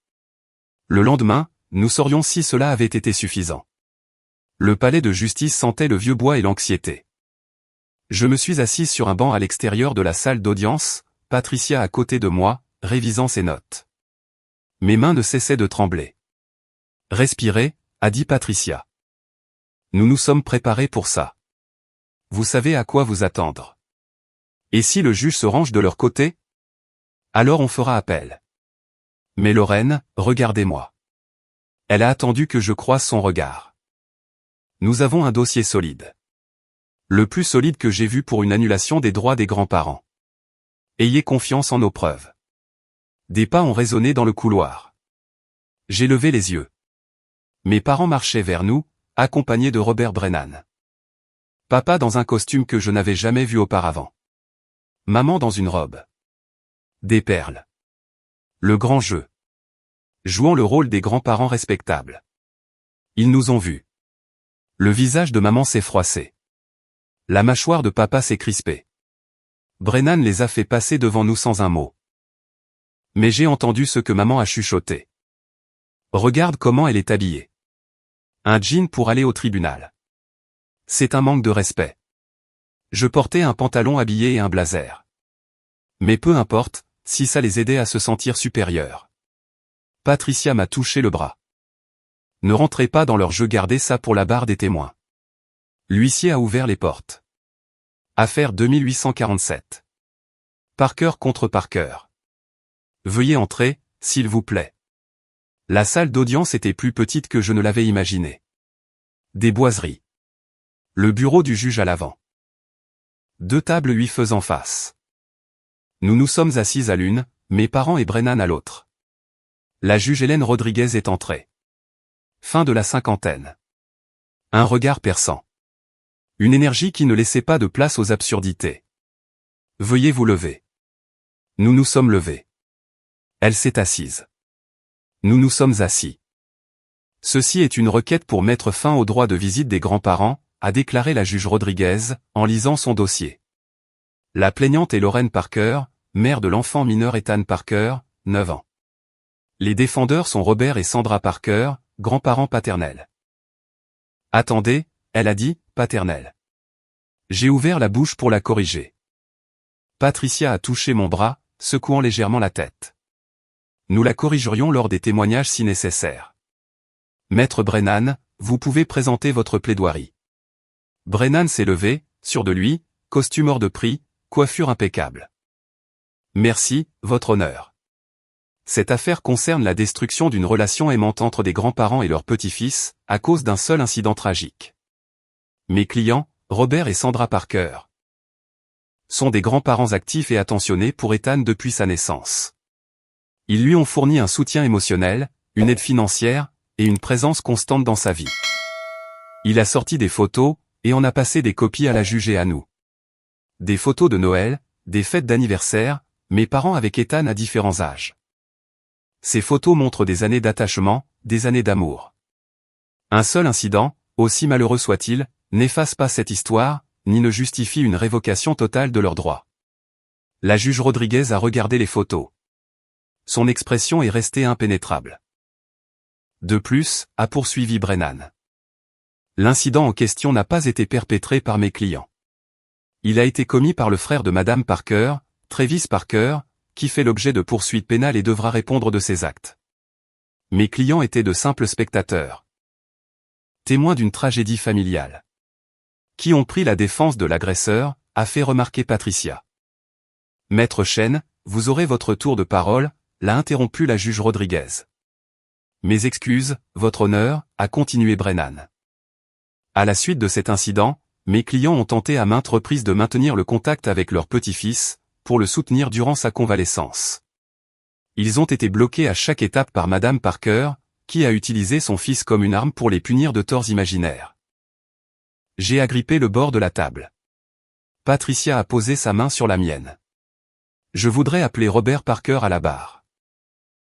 Le lendemain, nous saurions si cela avait été suffisant. Le palais de justice sentait le vieux bois et l'anxiété. Je me suis assis sur un banc à l'extérieur de la salle d'audience, Patricia à côté de moi, révisant ses notes. Mes mains ne cessaient de trembler. Respirez, a dit Patricia. Nous nous sommes préparés pour ça. Vous savez à quoi vous attendre. Et si le juge se range de leur côté? Alors on fera appel. Mais Lorraine, regardez-moi. Elle a attendu que je croise son regard. Nous avons un dossier solide. Le plus solide que j'ai vu pour une annulation des droits des grands-parents. Ayez confiance en nos preuves. Des pas ont résonné dans le couloir. J'ai levé les yeux. Mes parents marchaient vers nous, accompagnés de Robert Brennan. Papa dans un costume que je n'avais jamais vu auparavant. Maman dans une robe. Des perles. Le grand jeu. Jouant le rôle des grands-parents respectables. Ils nous ont vus. Le visage de maman s'est froissé. La mâchoire de papa s'est crispée. Brennan les a fait passer devant nous sans un mot. Mais j'ai entendu ce que maman a chuchoté. Regarde comment elle est habillée. Un jean pour aller au tribunal. C'est un manque de respect. Je portais un pantalon habillé et un blazer. Mais peu importe, si ça les aidait à se sentir supérieurs. Patricia m'a touché le bras. Ne rentrez pas dans leur jeu, gardez ça pour la barre des témoins. L'huissier a ouvert les portes. Affaire 2847. Parker contre Parker. Veuillez entrer, s'il vous plaît. La salle d'audience était plus petite que je ne l'avais imaginé. Des boiseries. Le bureau du juge à l'avant. 2 tables 8 faisant face. Nous nous sommes assis à l'une, mes parents et Brennan à l'autre. La juge Hélène Rodriguez est entrée. Fin de la cinquantaine. Un regard perçant. Une énergie qui ne laissait pas de place aux absurdités. Veuillez vous lever. Nous nous sommes levés. Elle s'est assise. Nous nous sommes assis. Ceci est une requête pour mettre fin au droit de visite des grands-parents, a déclaré la juge Rodriguez, en lisant son dossier. La plaignante est Lorraine Parker, mère de l'enfant mineur Ethan Parker, 9 ans. Les défendeurs sont Robert et Sandra Parker, grands-parents paternels. Attendez, elle a dit, paternel. J'ai ouvert la bouche pour la corriger. Patricia a touché mon bras, secouant légèrement la tête. Nous la corrigerions lors des témoignages si nécessaire. Maître Brennan, vous pouvez présenter votre plaidoirie. Brennan s'est levé, sûr de lui, costume hors de prix, coiffure impeccable. Merci, votre honneur. Cette affaire concerne la destruction d'une relation aimante entre des grands-parents et leurs petits-fils, à cause d'un seul incident tragique. Mes clients, Robert et Sandra Parker, sont des grands-parents actifs et attentionnés pour Ethan depuis sa naissance. Ils lui ont fourni un soutien émotionnel, une aide financière, et une présence constante dans sa vie. Il a sorti des photos, et en a passé des copies à la juge et à nous. Des photos de Noël, des fêtes d'anniversaire, mes parents avec Ethan à différents âges. Ces photos montrent des années d'attachement, des années d'amour. Un seul incident, aussi malheureux soit-il, n'efface pas cette histoire, ni ne justifie une révocation totale de leurs droits. La juge Rodriguez a regardé les photos. Son expression est restée impénétrable. De plus, a poursuivi Brennan. L'incident en question n'a pas été perpétré par mes clients. Il a été commis par le frère de Madame Parker, Travis Parker, qui fait l'objet de poursuites pénales et devra répondre de ses actes. Mes clients étaient de simples spectateurs. Témoins d'une tragédie familiale. Qui ont pris la défense de l'agresseur, a fait remarquer Patricia. Maître Chen, vous aurez votre tour de parole, l'a interrompu la juge Rodriguez. Mes excuses, votre honneur, a continué Brennan. À la suite de cet incident, mes clients ont tenté à maintes reprises de maintenir le contact avec leur petit-fils, pour le soutenir durant sa convalescence. Ils ont été bloqués à chaque étape par Madame Parker, qui a utilisé son fils comme une arme pour les punir de torts imaginaires. J'ai agrippé le bord de la table. Patricia a posé sa main sur la mienne. Je voudrais appeler Robert Parker à la barre.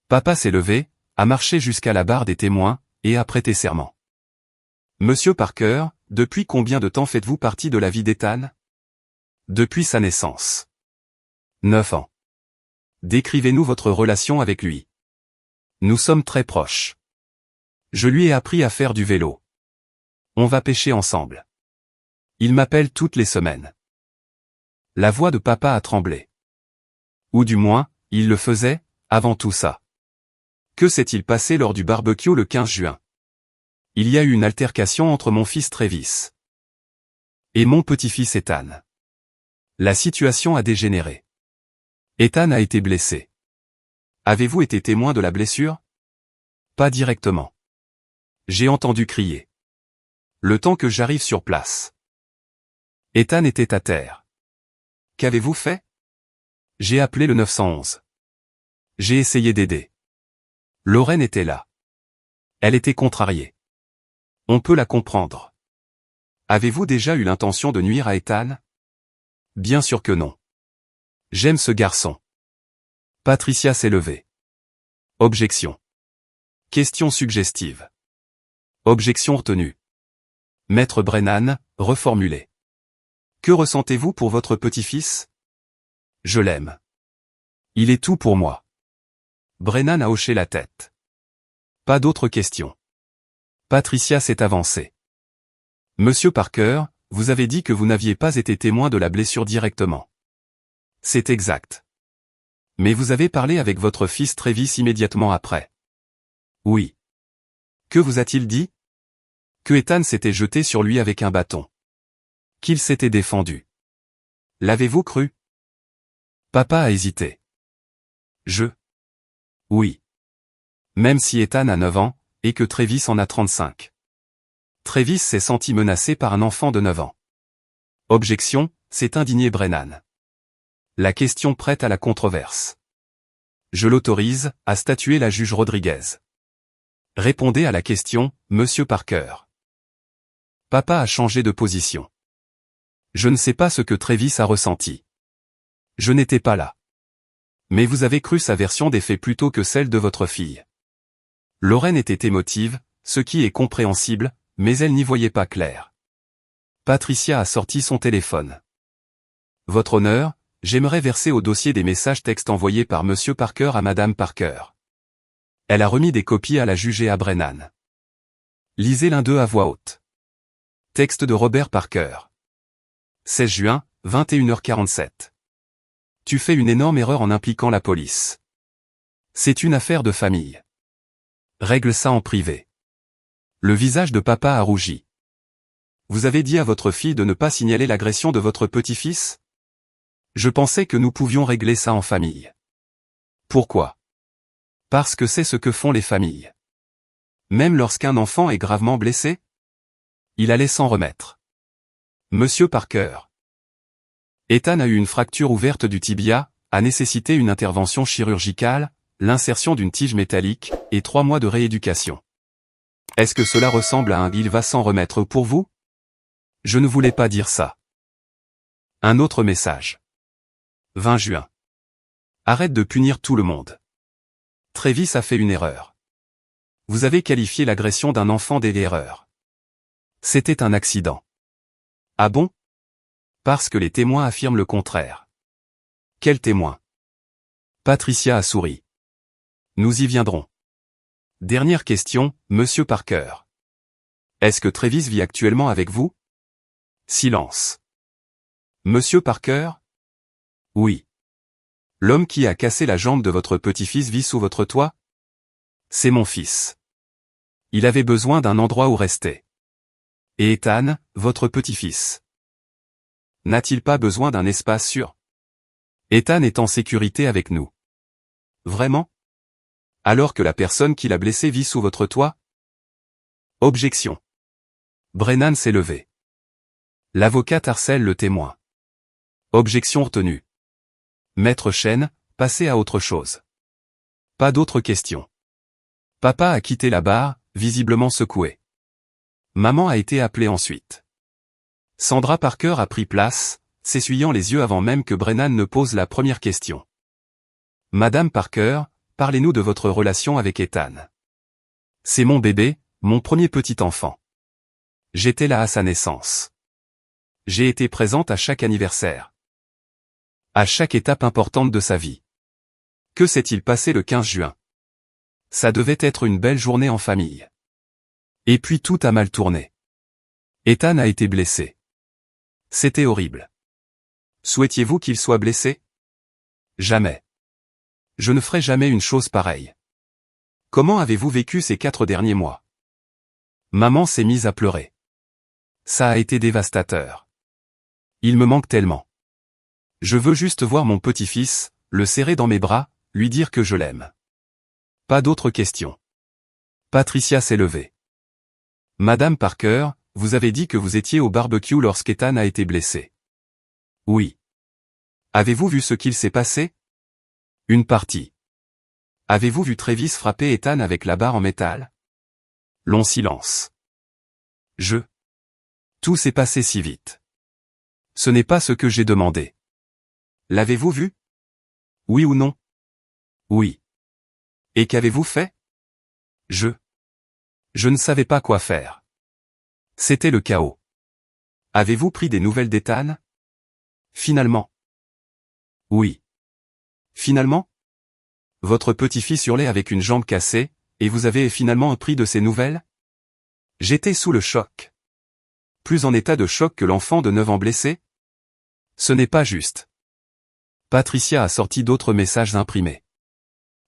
Papa s'est levé, a marché jusqu'à la barre des témoins, et a prêté serment. Monsieur Parker, depuis combien de temps faites-vous partie de la vie d'Ethan? Depuis sa naissance. 9 ans. Décrivez-nous votre relation avec lui. Nous sommes très proches. Je lui ai appris à faire du vélo. On va pêcher ensemble. Il m'appelle toutes les semaines. La voix de papa a tremblé. Ou du moins, il le faisait, avant tout ça. Que s'est-il passé lors du barbecue le 15 juin? Il y a eu une altercation entre mon fils Travis et mon petit-fils Ethan. La situation a dégénéré. Ethan a été blessé. Avez-vous été témoin de la blessure? Pas directement. J'ai entendu crier. Le temps que j'arrive sur place. Ethan était à terre. Qu'avez-vous fait? J'ai appelé le 911. J'ai essayé d'aider. Lorraine était là. Elle était contrariée. On peut la comprendre. Avez-vous déjà eu l'intention de nuire à Ethan? Bien sûr que non. J'aime ce garçon. Patricia s'est levée. Objection. Question suggestive. Objection retenue. Maître Brennan, reformulé. Que ressentez-vous pour votre petit-fils? Je l'aime. Il est tout pour moi. Brennan a hoché la tête. Pas d'autres questions. Patricia s'est avancée. Monsieur Parker, vous avez dit que vous n'aviez pas été témoin de la blessure directement. C'est exact. Mais vous avez parlé avec votre fils Travis immédiatement après. Oui. Que vous a-t-il dit? Que Ethan s'était jeté sur lui avec un bâton. Qu'il s'était défendu. L'avez-vous cru? Papa a hésité. Oui. Même si Ethan a 9 ans, et que Travis en a 35. Travis s'est senti menacé par un enfant de 9 ans. Objection, s'est indigné Brennan. La question prête à la controverse. Je l'autorise, a statué la juge Rodriguez. Répondez à la question, monsieur Parker. Papa a changé de position. Je ne sais pas ce que Travis a ressenti. Je n'étais pas là. Mais vous avez cru sa version des faits plutôt que celle de votre fille. Lorraine était émotive, ce qui est compréhensible, mais elle n'y voyait pas clair. Patricia a sorti son téléphone. Votre honneur, j'aimerais verser au dossier des messages textes envoyés par monsieur Parker à madame Parker. Elle a remis des copies à la juge et à Brennan. Lisez l'un d'eux à voix haute. Texte de Robert Parker. 16 juin, 21h47. Tu fais une énorme erreur en impliquant la police. C'est une affaire de famille. Règle ça en privé. Le visage de papa a rougi. Vous avez dit à votre fille de ne pas signaler l'agression de votre petit-fils? Je pensais que nous pouvions régler ça en famille. Pourquoi? Parce que c'est ce que font les familles. Même lorsqu'un enfant est gravement blessé? Il allait s'en remettre. Monsieur Parker. Ethan a eu une fracture ouverte du tibia, a nécessité une intervention chirurgicale, l'insertion d'une tige métallique, et 3 mois de rééducation. Est-ce que cela ressemble à un « il va s'en remettre » pour vous? Je ne voulais pas dire ça. Un autre message. 20 juin. Arrête de punir tout le monde. Travis a fait une erreur. Vous avez qualifié l'agression d'un enfant d'erreur. C'était un accident. Ah bon? Parce que les témoins affirment le contraire. Quels témoins? Patricia a souri. Nous y viendrons. Dernière question, Monsieur Parker. Est-ce que Travis vit actuellement avec vous? Silence. Monsieur Parker? Oui. L'homme qui a cassé la jambe de votre petit-fils vit sous votre toit? C'est mon fils. Il avait besoin d'un endroit où rester. Et Ethan, votre petit-fils? N'a-t-il pas besoin d'un espace sûr? Ethan est en sécurité avec nous. Vraiment? Alors que la personne qui l'a blessé vit sous votre toit? Objection. Brennan s'est levé. L'avocate harcèle le témoin. Objection retenue. Maître Chen, passez à autre chose. Pas d'autres questions. Papa a quitté la barre, visiblement secoué. Maman a été appelée ensuite. Sandra Parker a pris place, s'essuyant les yeux avant même que Brennan ne pose la première question. Madame Parker, parlez-nous de votre relation avec Ethan. C'est mon bébé, mon premier petit enfant. J'étais là à sa naissance. J'ai été présente à chaque anniversaire. À chaque étape importante de sa vie. Que s'est-il passé le 15 juin? Ça devait être une belle journée en famille. Et puis tout a mal tourné. Ethan a été blessé. C'était horrible. Souhaitiez-vous qu'il soit blessé? Jamais. Je ne ferai jamais une chose pareille. Comment avez-vous vécu ces 4 derniers mois? Maman s'est mise à pleurer. Ça a été dévastateur. Il me manque tellement. Je veux juste voir mon petit-fils, le serrer dans mes bras, lui dire que je l'aime. Pas d'autres questions. Patricia s'est levée. Madame Parker, vous avez dit que vous étiez au barbecue lorsqu'Ethan a été blessé. Oui. Avez-vous vu ce qu'il s'est passé? Une partie. Avez-vous vu Travis frapper Ethan avec la barre en métal? Long silence. Tout s'est passé si vite. Ce n'est pas ce que j'ai demandé. L'avez-vous vu? Oui ou non? Oui. Et qu'avez-vous fait? Je ne savais pas quoi faire. C'était le chaos. Avez-vous pris des nouvelles d'Ethan? Finalement. Oui. Finalement? Votre petit-fils hurlait avec une jambe cassée, et vous avez finalement appris de ses nouvelles? J'étais sous le choc. Plus en état de choc que l'enfant de 9 ans blessé? Ce n'est pas juste. Patricia a sorti d'autres messages imprimés.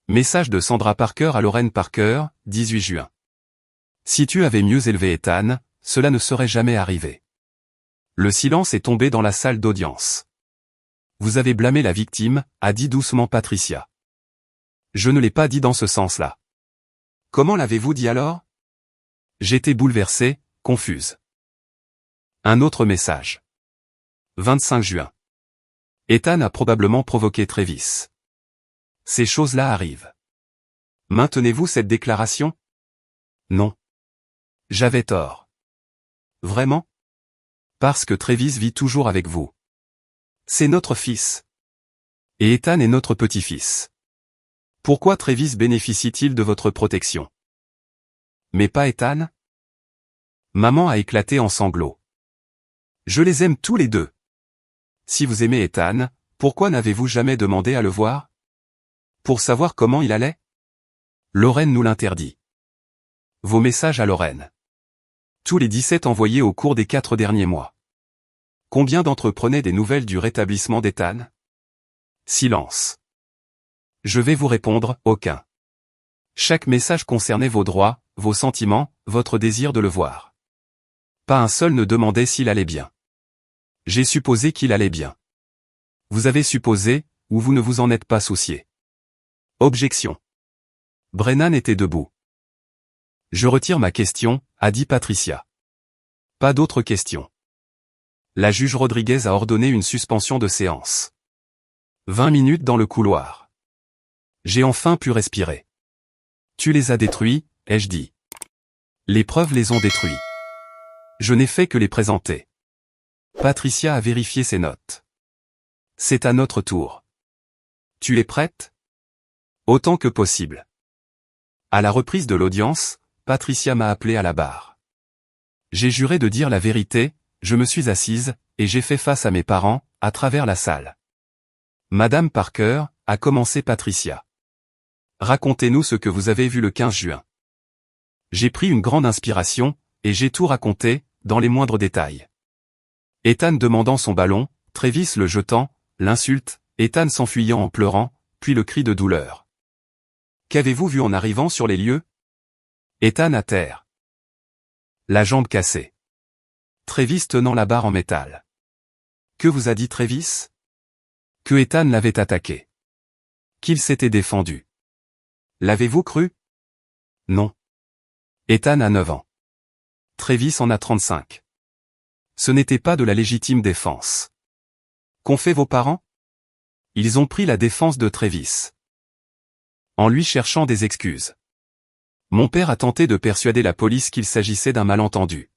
Message de Sandra Parker à Lorraine Parker, 18 juin. Si tu avais mieux élevé Ethan, cela ne serait jamais arrivé. Le silence est tombé dans la salle d'audience. Vous avez blâmé la victime, a dit doucement Patricia. Je ne l'ai pas dit dans ce sens-là. Comment l'avez-vous dit alors? J'étais bouleversée, confuse. Un autre message. 25 juin. Ethan a probablement provoqué Travis. Ces choses-là arrivent. Maintenez-vous cette déclaration? Non. J'avais tort. Vraiment? Parce que Travis vit toujours avec vous. C'est notre fils. Et Ethan est notre petit-fils. Pourquoi Travis bénéficie-t-il de votre protection? Mais pas Ethan? Maman a éclaté en sanglots. Je les aime tous les deux. Si vous aimez Ethan, pourquoi n'avez-vous jamais demandé à le voir? Pour savoir comment il allait? Lorraine nous l'interdit. Vos messages à Lorraine. Tous les 17 envoyés au cours des 4 derniers mois. Combien d'entre eux prenaient des nouvelles du rétablissement d'Ethan? Silence. Je vais vous répondre, aucun. Chaque message concernait vos droits, vos sentiments, votre désir de le voir. Pas un seul ne demandait s'il allait bien. J'ai supposé qu'il allait bien. Vous avez supposé, ou vous ne vous en êtes pas soucié. Objection. Brennan était debout. Je retire ma question, a dit Patricia. Pas d'autres questions. La juge Rodriguez a ordonné une suspension de séance. 20 minutes dans le couloir. J'ai enfin pu respirer. Tu les as détruits, ai-je dit. Les preuves les ont détruits. Je n'ai fait que les présenter. Patricia a vérifié ses notes. C'est à notre tour. Tu es prête? Autant que possible. À la reprise de l'audience, Patricia m'a appelé à la barre. J'ai juré de dire la vérité, je me suis assise, et j'ai fait face à mes parents, à travers la salle. Madame Parker, a commencé Patricia. Racontez-nous ce que vous avez vu le 15 juin. J'ai pris une grande inspiration, et j'ai tout raconté, dans les moindres détails. Ethan demandant son ballon, Travis le jetant, l'insulte, Ethan s'enfuyant en pleurant, puis le cri de douleur. Qu'avez-vous vu en arrivant sur les lieux? Ethan à terre. La jambe cassée. Travis tenant la barre en métal. Que vous a dit Travis? Que Ethan l'avait attaqué. Qu'il s'était défendu. L'avez-vous cru? Non. Ethan a 9 ans. Travis en a 35. Ce n'était pas de la légitime défense. Qu'ont fait vos parents? Ils ont pris la défense de Travis. En lui cherchant des excuses. Mon père a tenté de persuader la police qu'il s'agissait d'un malentendu.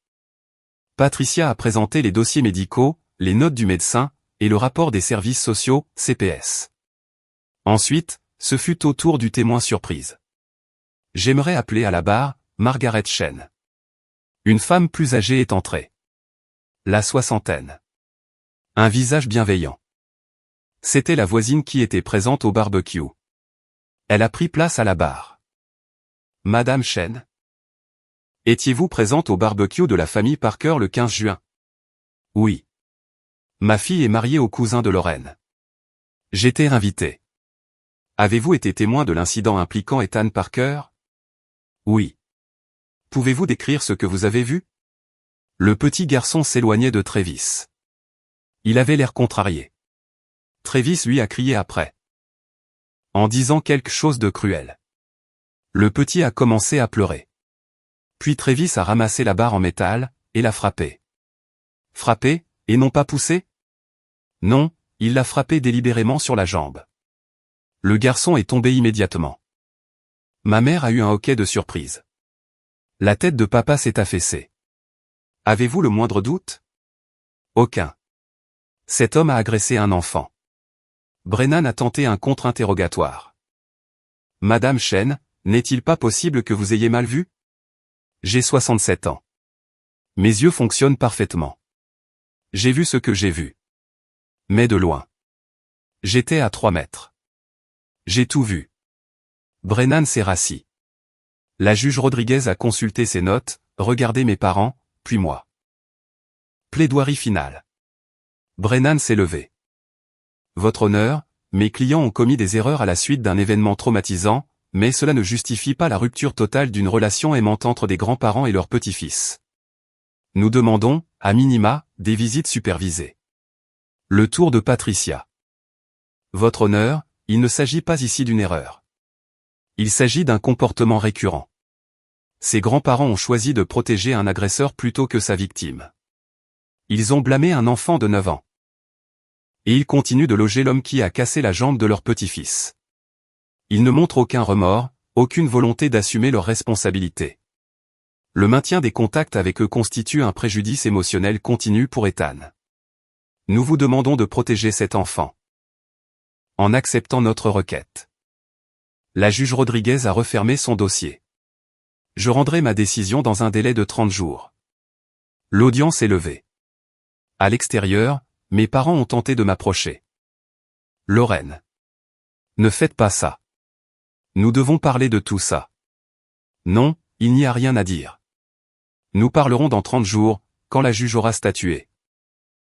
Patricia a présenté les dossiers médicaux, les notes du médecin, et le rapport des services sociaux, CPS. Ensuite, ce fut au tour du témoin surprise. J'aimerais appeler à la barre, Margaret Chen. Une femme plus âgée est entrée. La soixantaine. Un visage bienveillant. C'était la voisine qui était présente au barbecue. Elle a pris place à la barre. Madame Chen. Étiez-vous présente au barbecue de la famille Parker le 15 juin? Oui. Ma fille est mariée au cousin de Lorraine. J'étais invité. Avez-vous été témoin de l'incident impliquant Ethan Parker? Oui. Pouvez-vous décrire ce que vous avez vu? Le petit garçon s'éloignait de Travis. Il avait l'air contrarié. Travis lui a crié après. En disant quelque chose de cruel. Le petit a commencé à pleurer. Puis Travis a ramassé la barre en métal, et l'a frappé. Frappé, et non pas poussé? Non, il l'a frappé délibérément sur la jambe. Le garçon est tombé immédiatement. Ma mère a eu un hoquet de surprise. La tête de papa s'est affaissée. Avez-vous le moindre doute? Aucun. Cet homme a agressé un enfant. Brennan a tenté un contre-interrogatoire. Madame Chen, n'est-il pas possible que vous ayez mal vu? J'ai 67 ans. Mes yeux fonctionnent parfaitement. J'ai vu ce que j'ai vu. Mais de loin. J'étais à 3 mètres. J'ai tout vu. Brennan s'est rassis. La juge Rodriguez a consulté ses notes, regardé mes parents, puis moi. Plaidoirie finale. Brennan s'est levé. Votre honneur, mes clients ont commis des erreurs à la suite d'un événement traumatisant, mais cela ne justifie pas la rupture totale d'une relation aimante entre des grands-parents et leurs petits-fils. Nous demandons, à minima, des visites supervisées. Le tour de Patricia. Votre honneur, il ne s'agit pas ici d'une erreur. Il s'agit d'un comportement récurrent. Ses grands-parents ont choisi de protéger un agresseur plutôt que sa victime. Ils ont blâmé un enfant de 9 ans. Et ils continuent de loger l'homme qui a cassé la jambe de leur petit-fils. Ils ne montrent aucun remords, aucune volonté d'assumer leurs responsabilités. Le maintien des contacts avec eux constitue un préjudice émotionnel continu pour Ethan. Nous vous demandons de protéger cet enfant. En acceptant notre requête. La juge Rodriguez a refermé son dossier. Je rendrai ma décision dans un délai de 30 jours. L'audience est levée. À l'extérieur, mes parents ont tenté de m'approcher. Lorraine. Ne faites pas ça. Nous devons parler de tout ça. Non, il n'y a rien à dire. Nous parlerons dans 30 jours, quand la juge aura statué.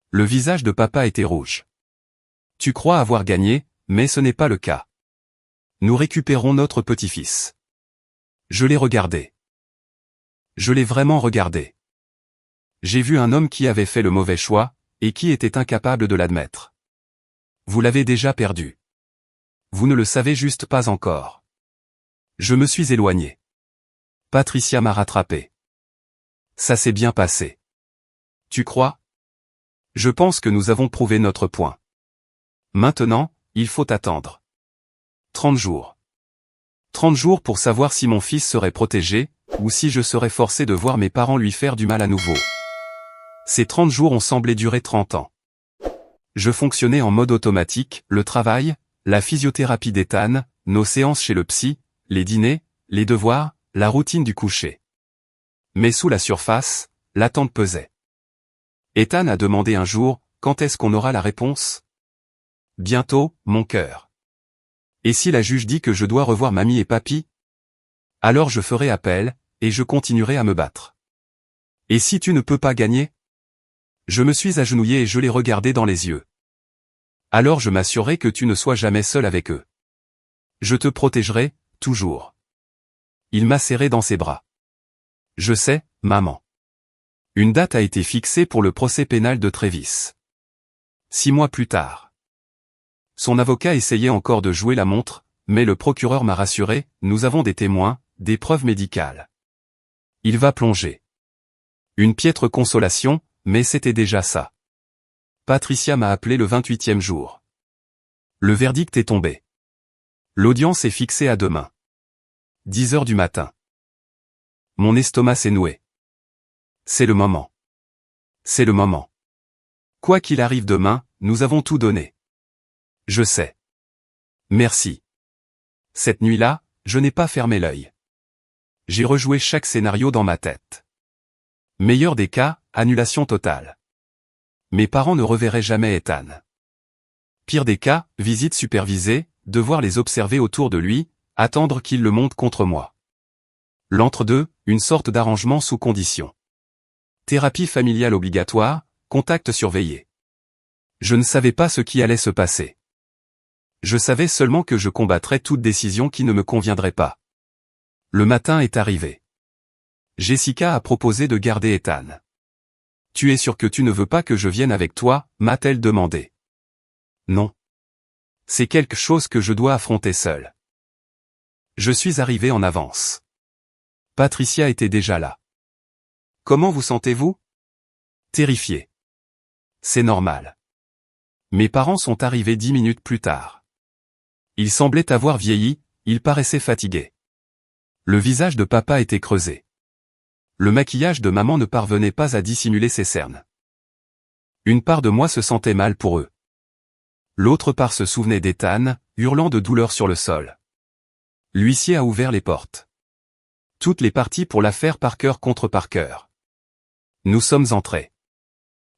Le visage de papa était rouge. Tu crois avoir gagné, mais ce n'est pas le cas. Nous récupérons notre petit-fils. Je l'ai regardé. Je l'ai vraiment regardé. J'ai vu un homme qui avait fait le mauvais choix, et qui était incapable de l'admettre. Vous l'avez déjà perdu. Vous ne le savez juste pas encore. Je me suis éloigné. Patricia m'a rattrapé. Ça s'est bien passé. Tu crois? Je pense que nous avons prouvé notre point. Maintenant, il faut attendre. 30 jours. 30 jours pour savoir si mon fils serait protégé, ou si je serais forcé de voir mes parents lui faire du mal à nouveau. Ces 30 jours ont semblé durer 30 ans. Je fonctionnais en mode automatique, le travail, la physiothérapie d'Ethan, nos séances chez le psy, les dîners, les devoirs, la routine du coucher. Mais sous la surface, l'attente pesait. Ethan a demandé un jour, quand est-ce qu'on aura la réponse? Bientôt, mon cœur. Et si la juge dit que je dois revoir mamie et papy? Alors je ferai appel, et je continuerai à me battre. Et si tu ne peux pas gagner? Je me suis agenouillé et je l'ai regardé dans les yeux. Alors je m'assurerai que tu ne sois jamais seul avec eux. Je te protégerai, toujours. Il m'a serré dans ses bras. Je sais, maman. Une date a été fixée pour le procès pénal de Travis. 6 mois plus tard. Son avocat essayait encore de jouer la montre, mais le procureur m'a rassuré, nous avons des témoins, des preuves médicales. Il va plonger. Une piètre consolation, mais c'était déjà ça. Patricia m'a appelé le 28e jour. Le verdict est tombé. L'audience est fixée à demain. 10 heures du matin. Mon estomac s'est noué. C'est le moment. C'est le moment. Quoi qu'il arrive demain, nous avons tout donné. Je sais. Merci. Cette nuit-là, je n'ai pas fermé l'œil. J'ai rejoué chaque scénario dans ma tête. Meilleur des cas, annulation totale. Mes parents ne reverraient jamais Ethan. Pire des cas, visite supervisée, devoir les observer autour de lui, attendre qu'il le monte contre moi. L'entre-deux, une sorte d'arrangement sous condition. Thérapie familiale obligatoire, contact surveillé. Je ne savais pas ce qui allait se passer. Je savais seulement que je combattrais toute décision qui ne me conviendrait pas. Le matin est arrivé. Jessica a proposé de garder Ethan. Tu es sûr que tu ne veux pas que je vienne avec toi, m'a-t-elle demandé. Non. C'est quelque chose que je dois affronter seul. Je suis arrivé en avance. Patricia était déjà là. Comment vous sentez-vous? Terrifié. C'est normal. Mes parents sont arrivés 10 minutes plus tard. Ils semblaient avoir vieilli, ils paraissaient fatigués. Le visage de papa était creusé. Le maquillage de maman ne parvenait pas à dissimuler ses cernes. Une part de moi se sentait mal pour eux. L'autre part se souvenait d'Ethan, hurlant de douleur sur le sol. L'huissier a ouvert les portes. Toutes les parties pour l'affaire Parker contre Parker. Nous sommes entrés.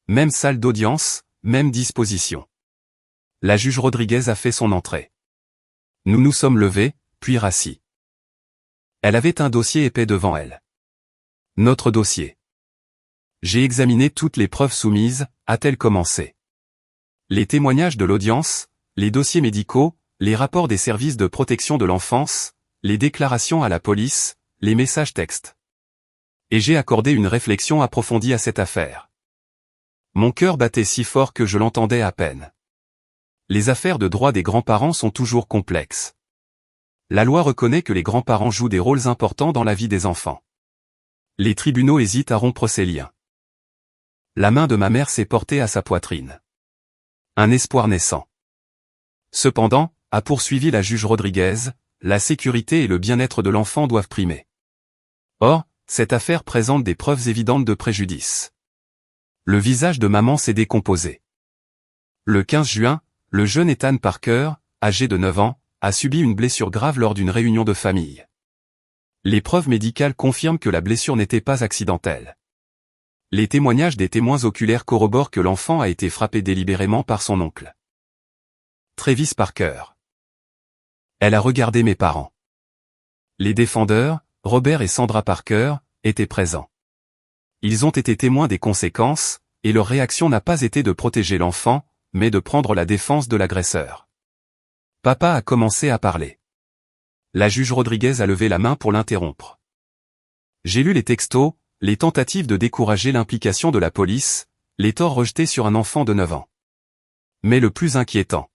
Même salle d'audience, même disposition. La juge Rodriguez a fait son entrée. Nous nous sommes levés, puis rassis. Elle avait un dossier épais devant elle. Notre dossier. J'ai examiné toutes les preuves soumises, a-t-elle commencé. Les témoignages de l'audience, les dossiers médicaux, les rapports des services de protection de l'enfance, les déclarations à la police, les messages textes. Et j'ai accordé une réflexion approfondie à cette affaire. Mon cœur battait si fort que je l'entendais à peine. Les affaires de droit des grands-parents sont toujours complexes. La loi reconnaît que les grands-parents jouent des rôles importants dans la vie des enfants. Les tribunaux hésitent à rompre ces liens. La main de ma mère s'est portée à sa poitrine. Un espoir naissant. Cependant, a poursuivi la juge Rodriguez, la sécurité et le bien-être de l'enfant doivent primer. Or, cette affaire présente des preuves évidentes de préjudice. Le visage de maman s'est décomposé. Le 15 juin, le jeune Ethan Parker, âgé de 9 ans, a subi une blessure grave lors d'une réunion de famille. Les preuves médicales confirment que la blessure n'était pas accidentelle. Les témoignages des témoins oculaires corroborent que l'enfant a été frappé délibérément par son oncle. Travis Parker. Elle a regardé mes parents. Les défendeurs, Robert et Sandra Parker, étaient présents. Ils ont été témoins des conséquences, et leur réaction n'a pas été de protéger l'enfant, mais de prendre la défense de l'agresseur. Papa a commencé à parler. La juge Rodriguez a levé la main pour l'interrompre. J'ai lu les textos, les tentatives de décourager l'implication de la police, les torts rejetés sur un enfant de 9 ans. Mais le plus inquiétant,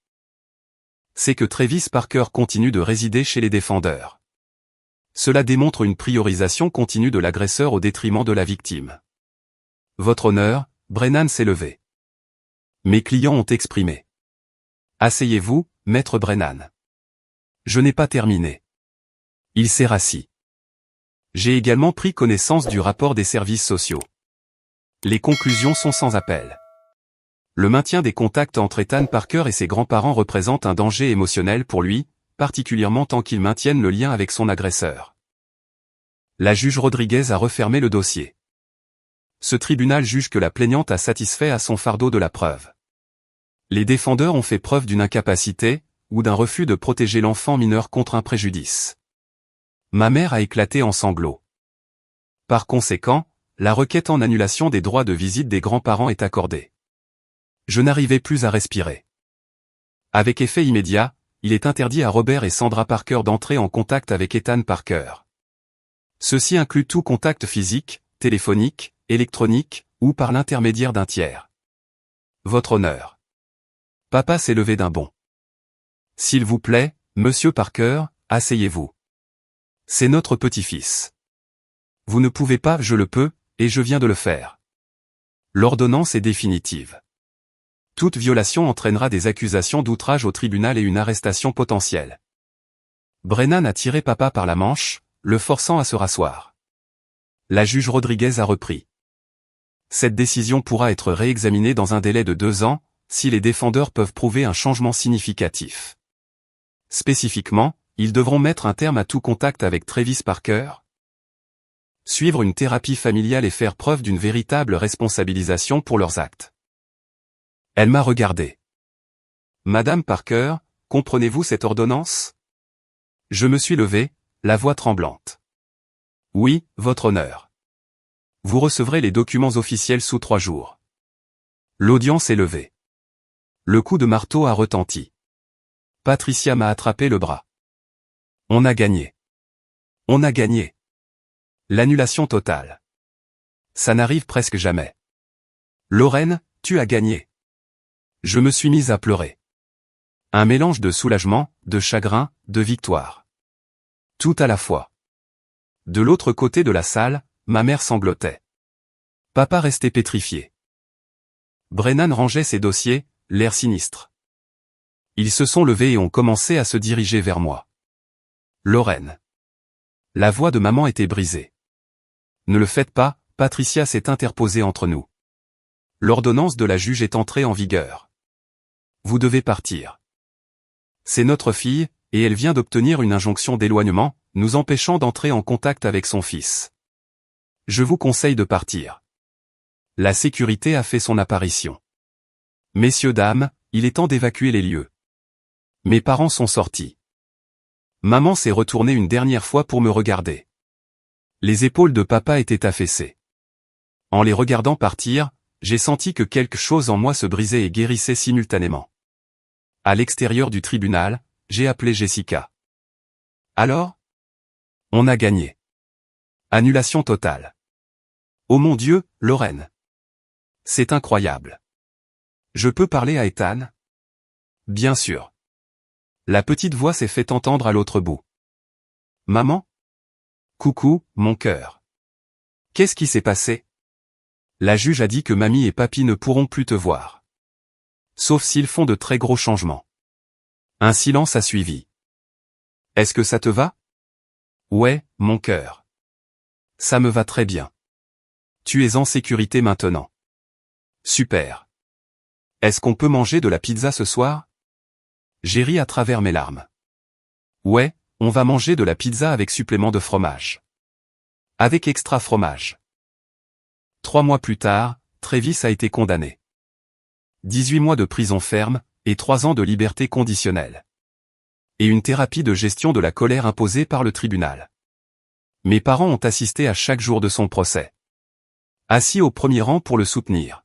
c'est que Travis Parker continue de résider chez les défendeurs. Cela démontre une priorisation continue de l'agresseur au détriment de la victime. Votre honneur, Brennan s'est levé. Mes clients ont exprimé. Asseyez-vous, maître Brennan. Je n'ai pas terminé. Il s'est rassis. J'ai également pris connaissance du rapport des services sociaux. Les conclusions sont sans appel. Le maintien des contacts entre Ethan Parker et ses grands-parents représente un danger émotionnel pour lui, particulièrement tant qu'il maintienne le lien avec son agresseur. La juge Rodriguez a refermé le dossier. Ce tribunal juge que la plaignante a satisfait à son fardeau de la preuve. Les défendeurs ont fait preuve d'une incapacité, ou d'un refus de protéger l'enfant mineur contre un préjudice. Ma mère a éclaté en sanglots. Par conséquent, la requête en annulation des droits de visite des grands-parents est accordée. Je n'arrivais plus à respirer. Avec effet immédiat, il est interdit à Robert et Sandra Parker d'entrer en contact avec Ethan Parker. Ceci inclut tout contact physique, téléphonique, électronique, ou par l'intermédiaire d'un tiers. Votre honneur. Papa s'est levé d'un bond. S'il vous plaît, monsieur Parker, asseyez-vous. C'est notre petit-fils. Vous ne pouvez pas, je le peux, et je viens de le faire. L'ordonnance est définitive. Toute violation entraînera des accusations d'outrage au tribunal et une arrestation potentielle. Brennan a tiré papa par la manche, le forçant à se rasseoir. La juge Rodriguez a repris. Cette décision pourra être réexaminée dans un délai de 2 ans, si les défendeurs peuvent prouver un changement significatif. Spécifiquement, ils devront mettre un terme à tout contact avec Travis Parker, suivre une thérapie familiale et faire preuve d'une véritable responsabilisation pour leurs actes. Elle m'a regardé. Madame Parker, comprenez-vous cette ordonnance? Je me suis levé, la voix tremblante. Oui, votre honneur. Vous recevrez les documents officiels sous 3 jours. L'audience est levée. Le coup de marteau a retenti. Patricia m'a attrapé le bras. On a gagné. On a gagné. L'annulation totale. Ça n'arrive presque jamais. Lorraine, tu as gagné. Je me suis mise à pleurer. Un mélange de soulagement, de chagrin, de victoire. Tout à la fois. De l'autre côté de la salle, ma mère sanglotait. Papa restait pétrifié. Brennan rangeait ses dossiers, l'air sinistre. Ils se sont levés et ont commencé à se diriger vers moi. Lorraine. La voix de maman était brisée. Ne le faites pas, Patricia s'est interposée entre nous. L'ordonnance de la juge est entrée en vigueur. Vous devez partir. C'est notre fille, et elle vient d'obtenir une injonction d'éloignement, nous empêchant d'entrer en contact avec son fils. Je vous conseille de partir. La sécurité a fait son apparition. Messieurs, dames, il est temps d'évacuer les lieux. Mes parents sont sortis. Maman s'est retournée une dernière fois pour me regarder. Les épaules de papa étaient affaissées. En les regardant partir, j'ai senti que quelque chose en moi se brisait et guérissait simultanément. À l'extérieur du tribunal, j'ai appelé Jessica. Alors? On a gagné. Annulation totale. Oh mon Dieu, Lorraine. C'est incroyable. Je peux parler à Ethan? Bien sûr. La petite voix s'est fait entendre à l'autre bout. Maman? Coucou, mon cœur. Qu'est-ce qui s'est passé? La juge a dit que mamie et papy ne pourront plus te voir. Sauf s'ils font de très gros changements. Un silence a suivi. Est-ce que ça te va? Ouais, mon cœur. Ça me va très bien. Tu es en sécurité maintenant. Super. Est-ce qu'on peut manger de la pizza ce soir? J'ai ri à travers mes larmes. Ouais, on va manger de la pizza avec supplément de fromage. Avec extra fromage. 3 mois plus tard, Travis a été condamné. 18 mois de prison ferme, et 3 ans de liberté conditionnelle. Et une thérapie de gestion de la colère imposée par le tribunal. Mes parents ont assisté à chaque jour de son procès. Assis au premier rang pour le soutenir.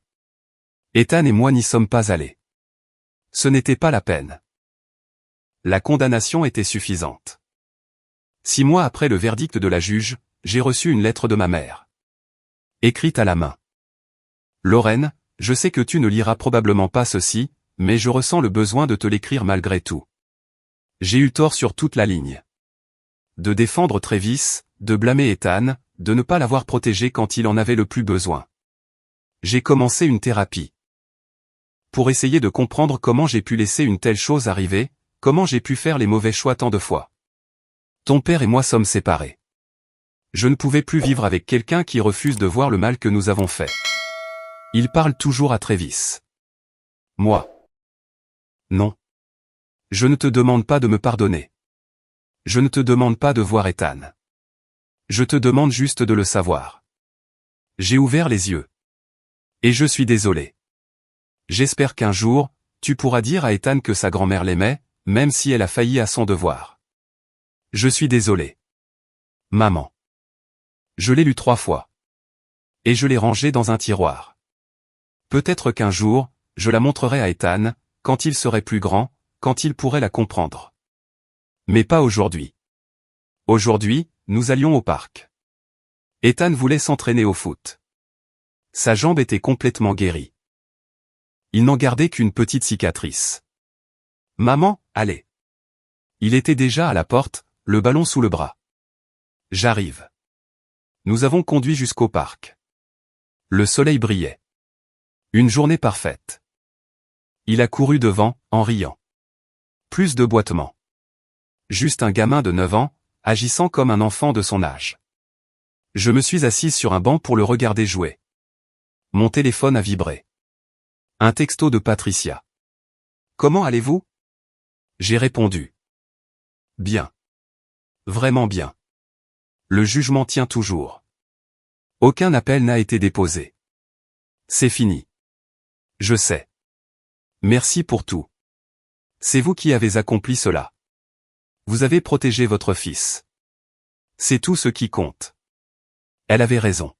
Ethan et moi n'y sommes pas allés. Ce n'était pas la peine. La condamnation était suffisante. 6 mois après le verdict de la juge, j'ai reçu une lettre de ma mère. Écrite à la main. Lorraine, je sais que tu ne liras probablement pas ceci, mais je ressens le besoin de te l'écrire malgré tout. J'ai eu tort sur toute la ligne. De défendre Travis, de blâmer Ethan, de ne pas l'avoir protégé quand il en avait le plus besoin. J'ai commencé une thérapie. pour essayer de comprendre comment j'ai pu laisser une telle chose arriver, comment j'ai pu faire les mauvais choix tant de fois. Ton père et moi sommes séparés. Je ne pouvais plus vivre avec quelqu'un qui refuse de voir le mal que nous avons fait. Il parle toujours à Travis. Moi. Non. Je ne te demande pas de me pardonner. Je ne te demande pas de voir Ethan. Je te demande juste de le savoir. J'ai ouvert les yeux. Et je suis désolé. J'espère qu'un jour, tu pourras dire à Ethan que sa grand-mère l'aimait, même si elle a failli à son devoir. Je suis désolé. Maman. Je l'ai lu 3 fois. Et je l'ai rangé dans un tiroir. Peut-être qu'un jour, je la montrerai à Ethan, quand il serait plus grand, quand il pourrait la comprendre. Mais pas aujourd'hui. Aujourd'hui, nous allions au parc. Ethan voulait s'entraîner au foot. Sa jambe était complètement guérie. Il n'en gardait qu'une petite cicatrice. Maman, allez. Il était déjà à la porte, le ballon sous le bras. J'arrive. Nous avons conduit jusqu'au parc. Le soleil brillait. Une journée parfaite. Il a couru devant, en riant. Plus de boitements. Juste un gamin de 9 ans, agissant comme un enfant de son âge. Je me suis assise sur un banc pour le regarder jouer. Mon téléphone a vibré. Un texto de Patricia. Comment allez-vous? J'ai répondu. Bien. Vraiment bien. Le jugement tient toujours. Aucun appel n'a été déposé. C'est fini. Je sais. Merci pour tout. C'est vous qui avez accompli cela. Vous avez protégé votre fils. C'est tout ce qui compte. Elle avait raison.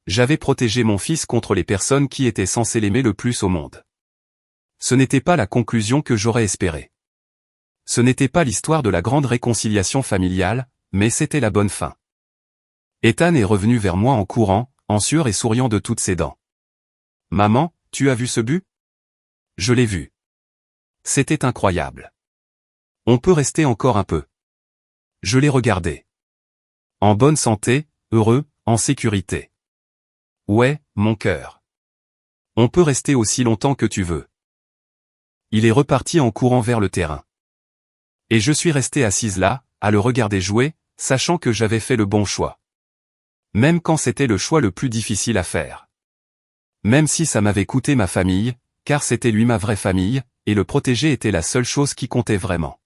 J'avais protégé mon fils contre les personnes qui étaient censées l'aimer le plus au monde. Ce n'était pas la conclusion que j'aurais espérée. Ce n'était pas l'histoire de la grande réconciliation familiale, mais c'était la bonne fin. Ethan est revenu vers moi en courant, en sueur et souriant de toutes ses dents. Maman, tu as vu ce but? Je l'ai vu. C'était incroyable. On peut rester encore un peu. Je l'ai regardé. En bonne santé, heureux, en sécurité. Ouais, mon cœur. On peut rester aussi longtemps que tu veux. Il est reparti en courant vers le terrain. Et je suis restée assise là, à le regarder jouer, sachant que j'avais fait le bon choix. Même quand c'était le choix le plus difficile à faire. Même si ça m'avait coûté ma famille, car c'était lui ma vraie famille, et le protéger était la seule chose qui comptait vraiment.